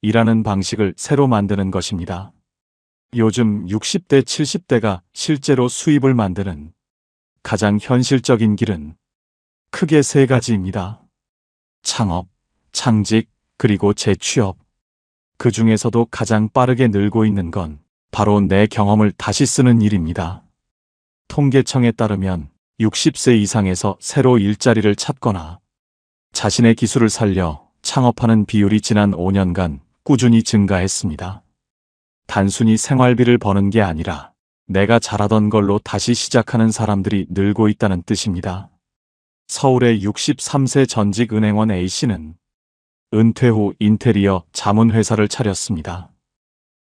일하는 방식을 새로 만드는 것입니다. 요즘 60대, 70대가 실제로 수입을 만드는 가장 현실적인 길은 크게 세 가지입니다. 창업, 창직, 그리고 재취업. 그 중에서도 가장 빠르게 늘고 있는 건 바로 내 경험을 다시 쓰는 일입니다. 통계청에 따르면 60세 이상에서 새로 일자리를 찾거나 자신의 기술을 살려 창업하는 비율이 지난 5년간 꾸준히 증가했습니다. 단순히 생활비를 버는 게 아니라 내가 잘하던 걸로 다시 시작하는 사람들이 늘고 있다는 뜻입니다. 서울의 63세 전직 은행원 A씨는 은퇴 후 인테리어 자문회사를 차렸습니다.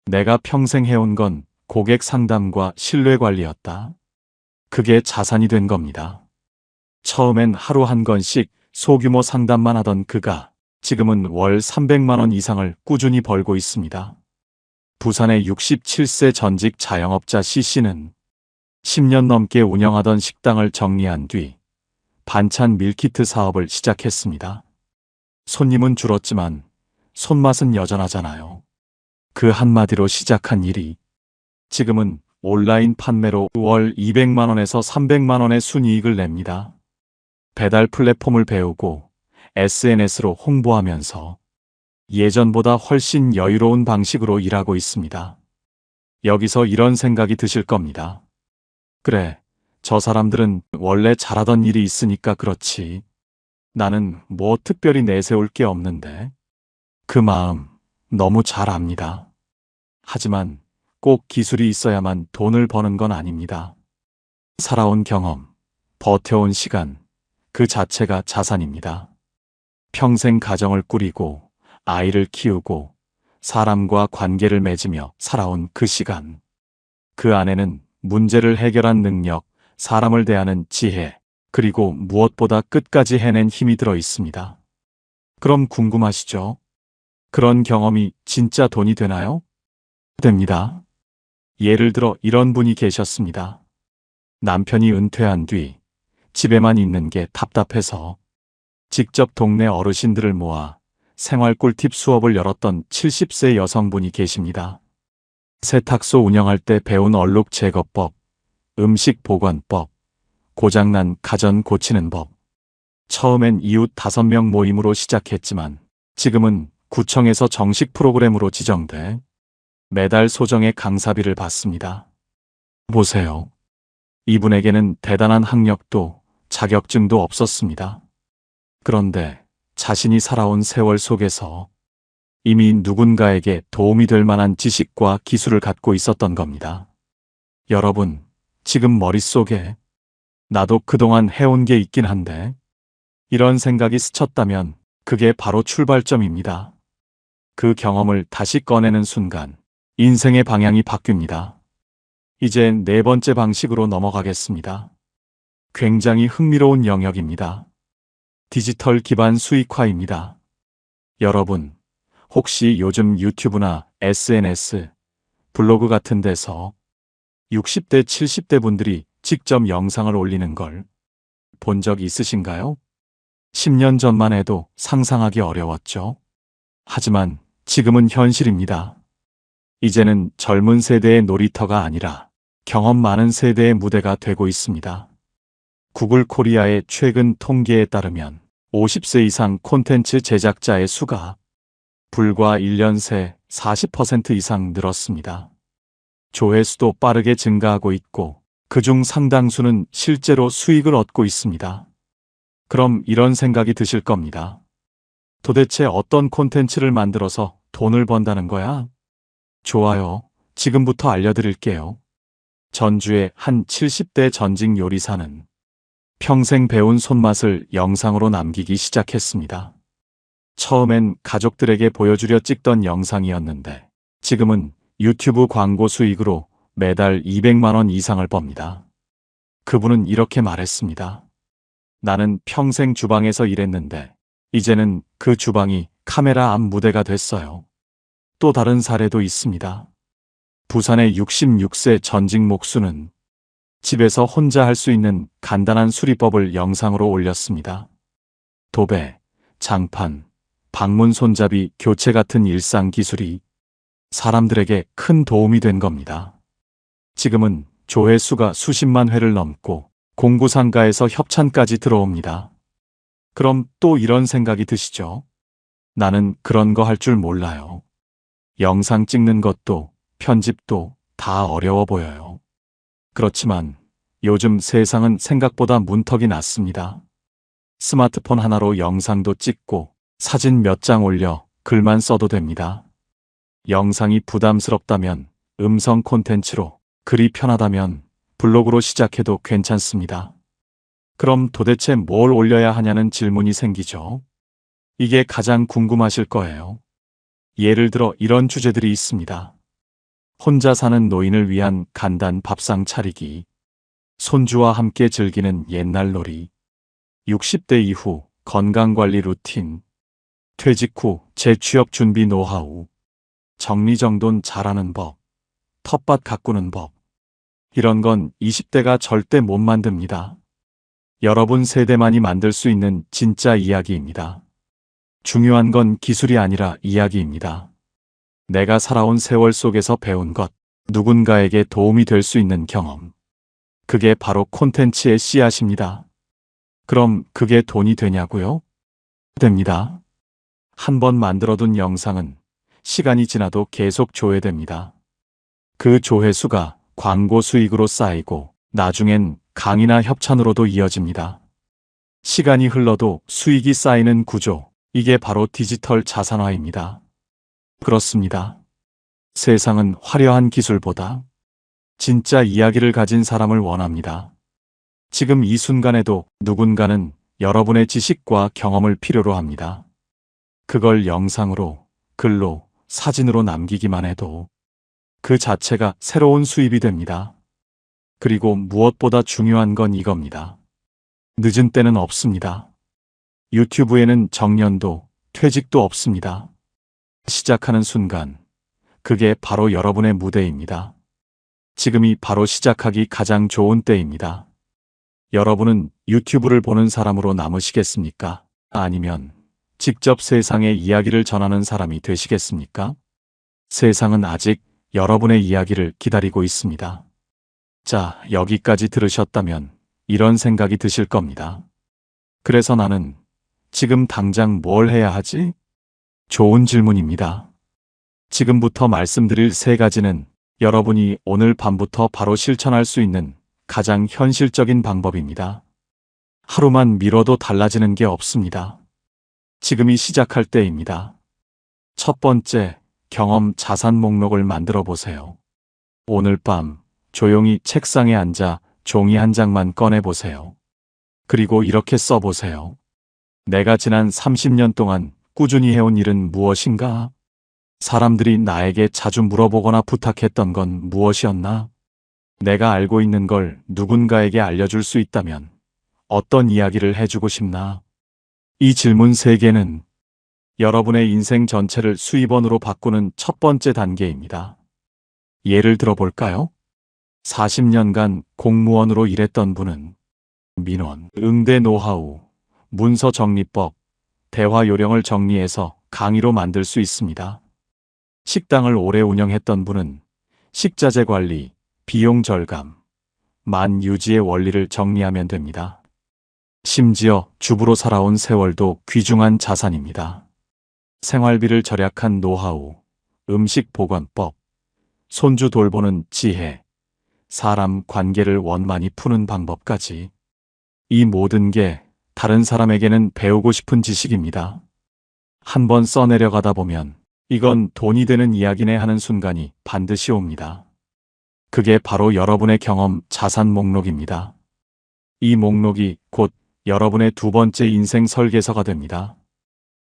내가 평생 해온 건 고객 상담과 신뢰 관리였다. 그게 자산이 된 겁니다. 처음엔 하루 한 건씩 소규모 상담만 하던 그가 지금은 월 300만 원 이상을 꾸준히 벌고 있습니다. 부산의 67세 전직 자영업자 C씨는 10년 넘게 운영하던 식당을 정리한 뒤 반찬 밀키트 사업을 시작했습니다. 손님은 줄었지만 손맛은 여전하잖아요. 그 한마디로 시작한 일이 지금은 온라인 판매로 월 200만 원에서 300만 원의 순이익을 냅니다. 배달 플랫폼을 배우고 SNS로 홍보하면서 예전보다 훨씬 여유로운 방식으로 일하고 있습니다. 여기서 이런 생각이 드실 겁니다. 그래, 저 사람들은 원래 잘하던 일이 있으니까 그렇지. 나는 뭐 특별히 내세울 게 없는데. 그 마음 너무 잘 압니다. 하지만 꼭 기술이 있어야만 돈을 버는 건 아닙니다. 살아온 경험, 버텨온 시간, 그 자체가 자산입니다. 평생 가정을 꾸리고 아이를 키우고 사람과 관계를 맺으며 살아온 그 시간. 그 안에는 문제를 해결한 능력, 사람을 대하는 지혜, 그리고 무엇보다 끝까지 해낸 힘이 들어 있습니다. 그럼 궁금하시죠? 그런 경험이 진짜 돈이 되나요? 됩니다. 예를 들어 이런 분이 계셨습니다. 남편이 은퇴한 뒤 집에만 있는 게 답답해서 직접 동네 어르신들을 모아 생활 꿀팁 수업을 열었던 70세 여성분이 계십니다. 세탁소 운영할 때 배운 얼룩 제거법, 음식 보관법, 고장난 가전 고치는 법. 처음엔 이웃 5명 모임으로 시작했지만 지금은 구청에서 정식 프로그램으로 지정돼 매달 소정의 강사비를 받습니다. 보세요. 이분에게는 대단한 학력도 자격증도 없었습니다. 그런데 자신이 살아온 세월 속에서 이미 누군가에게 도움이 될 만한 지식과 기술을 갖고 있었던 겁니다. 여러분, 지금 머릿속에 나도 그동안 해온 게 있긴 한데 이런 생각이 스쳤다면 그게 바로 출발점입니다. 그 경험을 다시 꺼내는 순간 인생의 방향이 바뀝니다. 이제 네 번째 방식으로 넘어가겠습니다. 굉장히 흥미로운 영역입니다. 디지털 기반 수익화입니다. 여러분, 혹시 요즘 유튜브나 SNS, 블로그 같은 데서 60대, 70대 분들이 직접 영상을 올리는 걸 본 적 있으신가요? 10년 전만 해도 상상하기 어려웠죠. 하지만 지금은 현실입니다. 이제는 젊은 세대의 놀이터가 아니라 경험 많은 세대의 무대가 되고 있습니다. 구글 코리아의 최근 통계에 따르면 50세 이상 콘텐츠 제작자의 수가 불과 1년 새 40% 이상 늘었습니다. 조회수도 빠르게 증가하고 있고 그중 상당수는 실제로 수익을 얻고 있습니다. 그럼 이런 생각이 드실 겁니다. 도대체 어떤 콘텐츠를 만들어서 돈을 번다는 거야? 좋아요. 지금부터 알려드릴게요. 전주의 한 70대 전직 요리사는 평생 배운 손맛을 영상으로 남기기 시작했습니다. 처음엔 가족들에게 보여주려 찍던 영상이었는데 지금은 유튜브 광고 수익으로 매달 200만 원 이상을 법니다. 그분은 이렇게 말했습니다. 나는 평생 주방에서 일했는데 이제는 그 주방이 카메라 앞 무대가 됐어요. 또 다른 사례도 있습니다. 부산의 66세 전직 목수는 집에서 혼자 할 수 있는 간단한 수리법을 영상으로 올렸습니다. 도배, 장판, 방문 손잡이 교체 같은 일상 기술이 사람들에게 큰 도움이 된 겁니다. 지금은 조회수가 수십만 회를 넘고 공구상가에서 협찬까지 들어옵니다. 그럼 또 이런 생각이 드시죠? 나는 그런 거 할 줄 몰라요. 영상 찍는 것도 편집도 다 어려워 보여요. 그렇지만 요즘 세상은 생각보다 문턱이 낮습니다. 스마트폰 하나로 영상도 찍고 사진 몇 장 올려 글만 써도 됩니다. 영상이 부담스럽다면 음성 콘텐츠로, 글이 편하다면 블로그로 시작해도 괜찮습니다. 그럼 도대체 뭘 올려야 하냐는 질문이 생기죠. 이게 가장 궁금하실 거예요. 예를 들어 이런 주제들이 있습니다. 혼자 사는 노인을 위한 간단 밥상 차리기, 손주와 함께 즐기는 옛날 놀이, 60대 이후 건강관리 루틴, 퇴직 후 재취업 준비 노하우, 정리정돈 잘하는 법, 텃밭 가꾸는 법. 이런 건 20대가 절대 못 만듭니다. 여러분 세대만이 만들 수 있는 진짜 이야기입니다. 중요한 건 기술이 아니라 이야기입니다. 내가 살아온 세월 속에서 배운 것, 누군가에게 도움이 될 수 있는 경험. 그게 바로 콘텐츠의 씨앗입니다. 그럼 그게 돈이 되냐고요? 됩니다. 한번 만들어둔 영상은 시간이 지나도 계속 조회됩니다. 그 조회수가 광고 수익으로 쌓이고 나중엔 강의나 협찬으로도 이어집니다. 시간이 흘러도 수익이 쌓이는 구조, 이게 바로 디지털 자산화입니다. 그렇습니다. 세상은 화려한 기술보다 진짜 이야기를 가진 사람을 원합니다. 지금 이 순간에도 누군가는 여러분의 지식과 경험을 필요로 합니다. 그걸 영상으로, 글로, 사진으로 남기기만 해도 그 자체가 새로운 수입이 됩니다. 그리고 무엇보다 중요한 건 이겁니다. 늦은 때는 없습니다. 유튜브에는 정년도, 퇴직도 없습니다. 시작하는 순간, 그게 바로 여러분의 무대입니다. 지금이 바로 시작하기 가장 좋은 때입니다. 여러분은 유튜브를 보는 사람으로 남으시겠습니까? 아니면 직접 세상의 이야기를 전하는 사람이 되시겠습니까? 세상은 아직 여러분의 이야기를 기다리고 있습니다. 자, 여기까지 들으셨다면 이런 생각이 드실 겁니다. 그래서 나는 지금 당장 뭘 해야 하지? 좋은 질문입니다. 지금부터 말씀드릴 3가지는 여러분이 오늘 밤부터 바로 실천할 수 있는 가장 현실적인 방법입니다. 하루만 미뤄도 달라지는 게 없습니다. 지금이 시작할 때입니다. 첫 번째, 경험 자산 목록을 만들어 보세요. 오늘 밤 조용히 책상에 앉아 종이 한 장만 꺼내 보세요. 그리고 이렇게 써 보세요. 내가 지난 30년 동안 꾸준히 해온 일은 무엇인가? 사람들이 나에게 자주 물어보거나 부탁했던 건 무엇이었나? 내가 알고 있는 걸 누군가에게 알려줄 수 있다면 어떤 이야기를 해주고 싶나? 이 질문 3개는 여러분의 인생 전체를 수입원으로 바꾸는 첫 번째 단계입니다. 예를 들어 볼까요? 40년간 공무원으로 일했던 분은 민원, 응대 노하우, 문서 정리법, 대화 요령을 정리해서 강의로 만들 수 있습니다. 식당을 오래 운영했던 분은 식자재 관리, 비용 절감, 만 유지의 원리를 정리하면 됩니다. 심지어 주부로 살아온 세월도 귀중한 자산입니다. 생활비를 절약한 노하우, 음식 보관법, 손주 돌보는 지혜, 사람 관계를 원만히 푸는 방법까지. 이 모든 게 다른 사람에게는 배우고 싶은 지식입니다. 한번 써내려가다 보면 이건 돈이 되는 이야기네 하는 순간이 반드시 옵니다. 그게 바로 여러분의 경험 자산 목록입니다. 이 목록이 곧 여러분의 2번째 인생 설계서가 됩니다.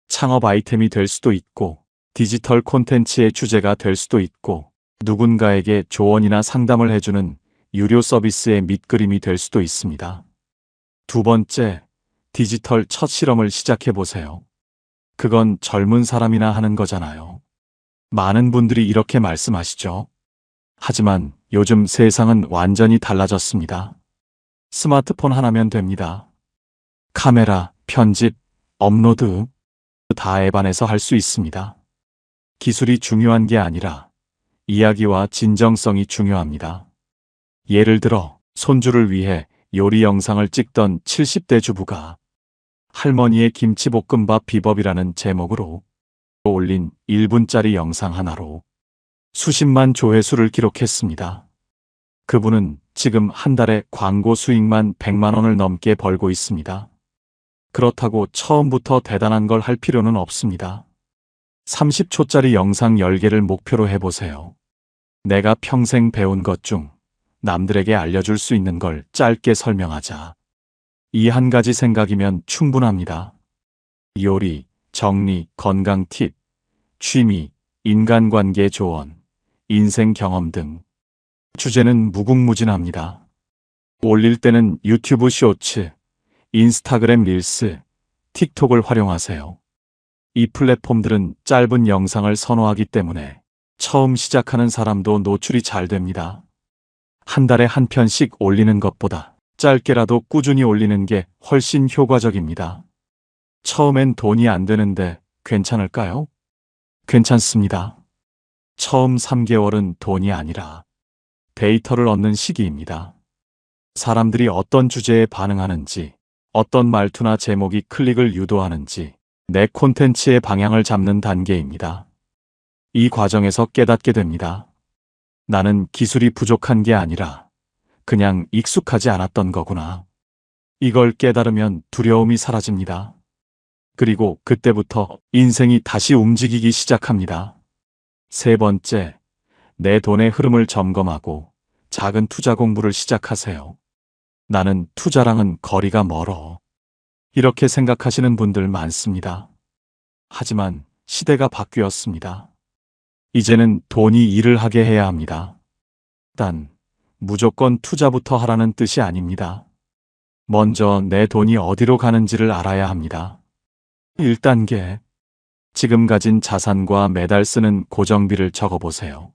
창업 아이템이 될 수도 있고, 디지털 콘텐츠의 주제가 될 수도 있고, 누군가에게 조언이나 상담을 해주는 유료 서비스의 밑그림이 될 수도 있습니다. 2번째, 디지털 첫 실험을 시작해보세요. 그건 젊은 사람이나 하는 거잖아요. 많은 분들이 이렇게 말씀하시죠. 하지만 요즘 세상은 완전히 달라졌습니다. 스마트폰 하나면 됩니다. 카메라, 편집, 업로드, 다 앱 안에서 할 수 있습니다. 기술이 중요한 게 아니라 이야기와 진정성이 중요합니다. 예를 들어 손주를 위해 요리 영상을 찍던 70대 주부가 할머니의 김치볶음밥 비법이라는 제목으로 올린 1분짜리 영상 하나로 수십만 조회수를 기록했습니다. 그분은 지금 한 달에 광고 수익만 100만 원을 넘게 벌고 있습니다. 그렇다고 처음부터 대단한 걸 할 필요는 없습니다. 30초짜리 영상 10개를 목표로 해보세요. 내가 평생 배운 것 중 남들에게 알려줄 수 있는 걸 짧게 설명하자. 이 한 가지 생각이면 충분합니다. 요리, 정리, 건강 팁, 취미, 인간관계 조언, 인생 경험 등 주제는 무궁무진합니다. 올릴 때는 유튜브 쇼츠, 인스타그램 릴스, 틱톡을 활용하세요. 이 플랫폼들은 짧은 영상을 선호하기 때문에 처음 시작하는 사람도 노출이 잘 됩니다. 한 달에 한 편씩 올리는 것보다 짧게라도 꾸준히 올리는 게 훨씬 효과적입니다. 처음엔 돈이 안 되는데 괜찮을까요? 괜찮습니다. 처음 3개월은 돈이 아니라 데이터를 얻는 시기입니다. 사람들이 어떤 주제에 반응하는지, 어떤 말투나 제목이 클릭을 유도하는지 내 콘텐츠의 방향을 잡는 단계입니다. 이 과정에서 깨닫게 됩니다. 나는 기술이 부족한 게 아니라 그냥 익숙하지 않았던 거구나. 이걸 깨달으면 두려움이 사라집니다. 그리고 그때부터 인생이 다시 움직이기 시작합니다. 세 번째, 내 돈의 흐름을 점검하고 작은 투자 공부를 시작하세요. 나는 투자랑은 거리가 멀어. 이렇게 생각하시는 분들 많습니다. 하지만 시대가 바뀌었습니다. 이제는 돈이 일을 하게 해야 합니다. 단, 무조건 투자부터 하라는 뜻이 아닙니다. 먼저 내 돈이 어디로 가는지를 알아야 합니다. 1단계, 지금 가진 자산과 매달 쓰는 고정비를 적어보세요.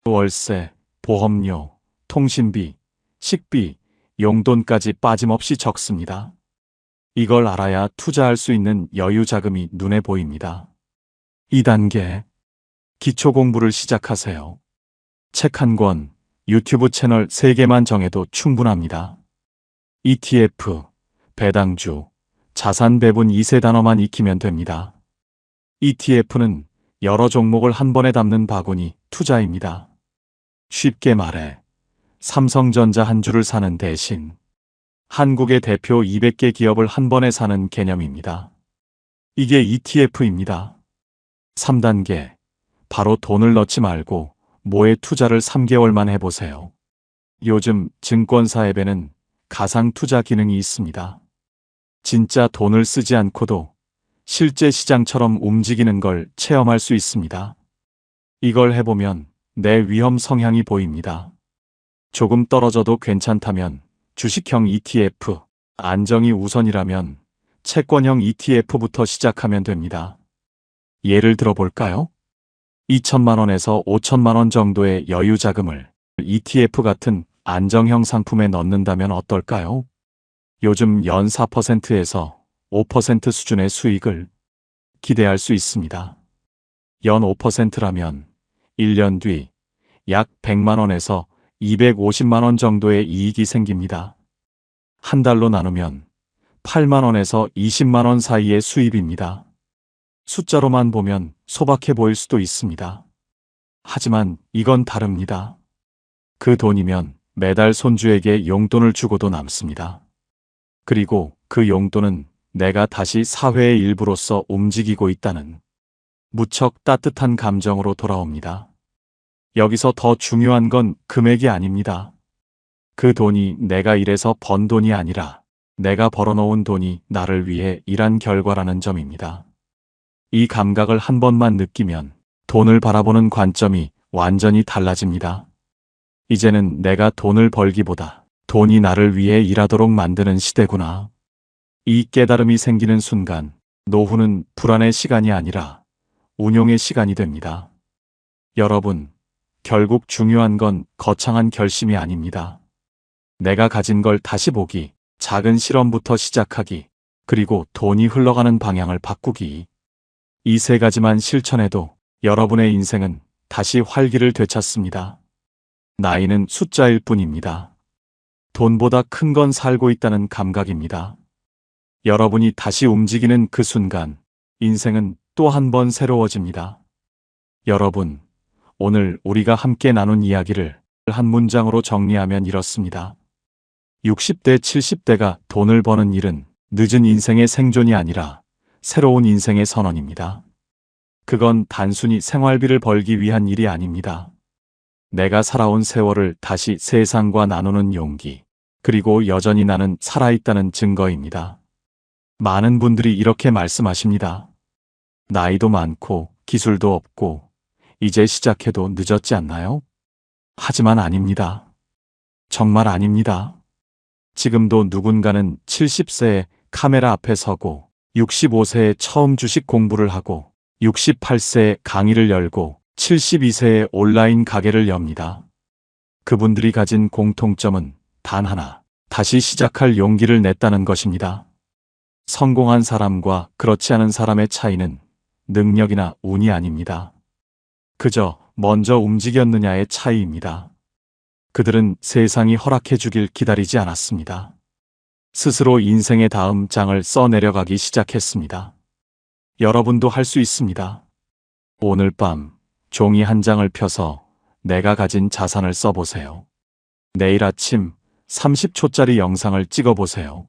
월세, 보험료, 통신비, 식비, 용돈까지 빠짐없이 적습니다. 이걸 알아야 투자할 수 있는 여유 자금이 눈에 보입니다. 2단계, 기초 공부를 시작하세요. 책 한 권, 유튜브 채널 3개만 정해도 충분합니다. ETF, 배당주, 자산 배분 2세 단어만 익히면 됩니다. ETF는 여러 종목을 한 번에 담는 바구니 투자입니다. 쉽게 말해, 삼성전자 한 주를 사는 대신 한국의 대표 200개 기업을 한 번에 사는 개념입니다. 이게 ETF입니다. 3단계, 바로 돈을 넣지 말고 모에 투자를 3개월만 해보세요. 요즘 증권사 앱에는 가상 투자 기능이 있습니다. 진짜 돈을 쓰지 않고도 실제 시장처럼 움직이는 걸 체험할 수 있습니다. 이걸 해보면 내 위험 성향이 보입니다. 조금 떨어져도 괜찮다면 주식형 ETF, 안정이 우선이라면 채권형 ETF부터 시작하면 됩니다. 예를 들어볼까요? 2천만 원에서 5천만 원 정도의 여유 자금을 ETF 같은 안정형 상품에 넣는다면 어떨까요? 요즘 연 4%에서 5% 수준의 수익을 기대할 수 있습니다. 연 5%라면 1년 뒤 약 100만 원에서 250만 원 정도의 이익이 생깁니다. 한 달로 나누면 8만 원에서 20만 원 사이의 수입입니다. 숫자로만 보면 소박해 보일 수도 있습니다. 하지만 이건 다릅니다. 그 돈이면 매달 손주에게 용돈을 주고도 남습니다. 그리고 그 용돈은 내가 다시 사회의 일부로서 움직이고 있다는 무척 따뜻한 감정으로 돌아옵니다. 여기서 더 중요한 건 금액이 아닙니다. 그 돈이 내가 일해서 번 돈이 아니라 내가 벌어놓은 돈이 나를 위해 일한 결과라는 점입니다. 이 감각을 한 번만 느끼면 돈을 바라보는 관점이 완전히 달라집니다. 이제는 내가 돈을 벌기보다 돈이 나를 위해 일하도록 만드는 시대구나. 이 깨달음이 생기는 순간 노후는 불안의 시간이 아니라 운용의 시간이 됩니다. 여러분, 결국 중요한 건 거창한 결심이 아닙니다. 내가 가진 걸 다시 보기, 작은 실험부터 시작하기, 그리고 돈이 흘러가는 방향을 바꾸기. 이 3가지만 실천해도 여러분의 인생은 다시 활기를 되찾습니다. 나이는 숫자일 뿐입니다. 돈보다 큰 건 살고 있다는 감각입니다. 여러분이 다시 움직이는 그 순간, 인생은 또 한 번 새로워집니다. 여러분, 오늘 우리가 함께 나눈 이야기를 한 문장으로 정리하면 이렇습니다. 60대, 70대가 돈을 버는 일은 늦은 인생의 생존이 아니라 새로운 인생의 선언입니다. 그건 단순히 생활비를 벌기 위한 일이 아닙니다. 내가 살아온 세월을 다시 세상과 나누는 용기, 그리고 여전히 나는 살아있다는 증거입니다. 많은 분들이 이렇게 말씀하십니다. 나이도 많고 기술도 없고 이제 시작해도 늦었지 않나요? 하지만 아닙니다. 정말 아닙니다. 지금도 누군가는 70세에 카메라 앞에 서고 65세에 처음 주식 공부를 하고 68세에 강의를 열고 72세에 온라인 가게를 엽니다. 그분들이 가진 공통점은 단 하나, 다시 시작할 용기를 냈다는 것입니다. 성공한 사람과 그렇지 않은 사람의 차이는 능력이나 운이 아닙니다. 그저 먼저 움직였느냐의 차이입니다. 그들은 세상이 허락해 주길 기다리지 않았습니다. 스스로 인생의 다음 장을 써내려가기 시작했습니다. 여러분도 할 수 있습니다. 오늘 밤 종이 한 장을 펴서 내가 가진 자산을 써보세요. 내일 아침 30초짜리 영상을 찍어보세요.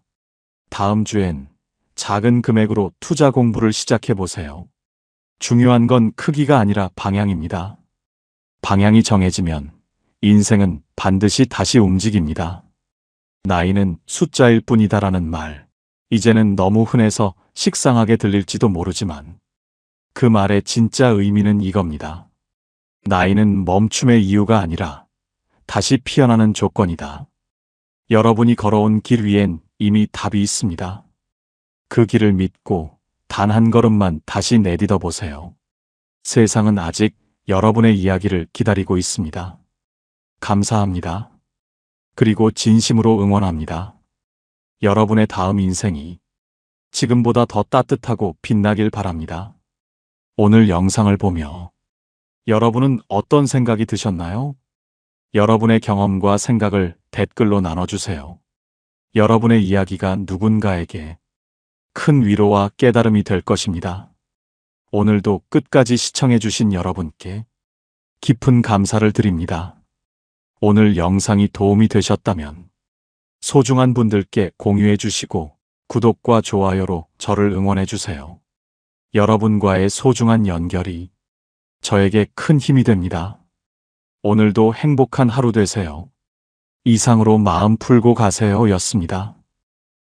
다음 주엔 작은 금액으로 투자 공부를 시작해보세요. 중요한 건 크기가 아니라 방향입니다. 방향이 정해지면 인생은 반드시 다시 움직입니다. 나이는 숫자일 뿐이다라는 말, 이제는 너무 흔해서 식상하게 들릴지도 모르지만 그 말의 진짜 의미는 이겁니다. 나이는 멈춤의 이유가 아니라 다시 피어나는 조건이다. 여러분이 걸어온 길 위엔 이미 답이 있습니다. 그 길을 믿고 단 한 걸음만 다시 내딛어 보세요. 세상은 아직 여러분의 이야기를 기다리고 있습니다. 감사합니다. 그리고 진심으로 응원합니다. 여러분의 다음 인생이 지금보다 더 따뜻하고 빛나길 바랍니다. 오늘 영상을 보며 여러분은 어떤 생각이 드셨나요? 여러분의 경험과 생각을 댓글로 나눠주세요. 여러분의 이야기가 누군가에게 큰 위로와 깨달음이 될 것입니다. 오늘도 끝까지 시청해주신 여러분께 깊은 감사를 드립니다. 오늘 영상이 도움이 되셨다면 소중한 분들께 공유해 주시고 구독과 좋아요로 저를 응원해 주세요. 여러분과의 소중한 연결이 저에게 큰 힘이 됩니다. 오늘도 행복한 하루 되세요. 이상으로 마음 풀고 가세요 였습니다.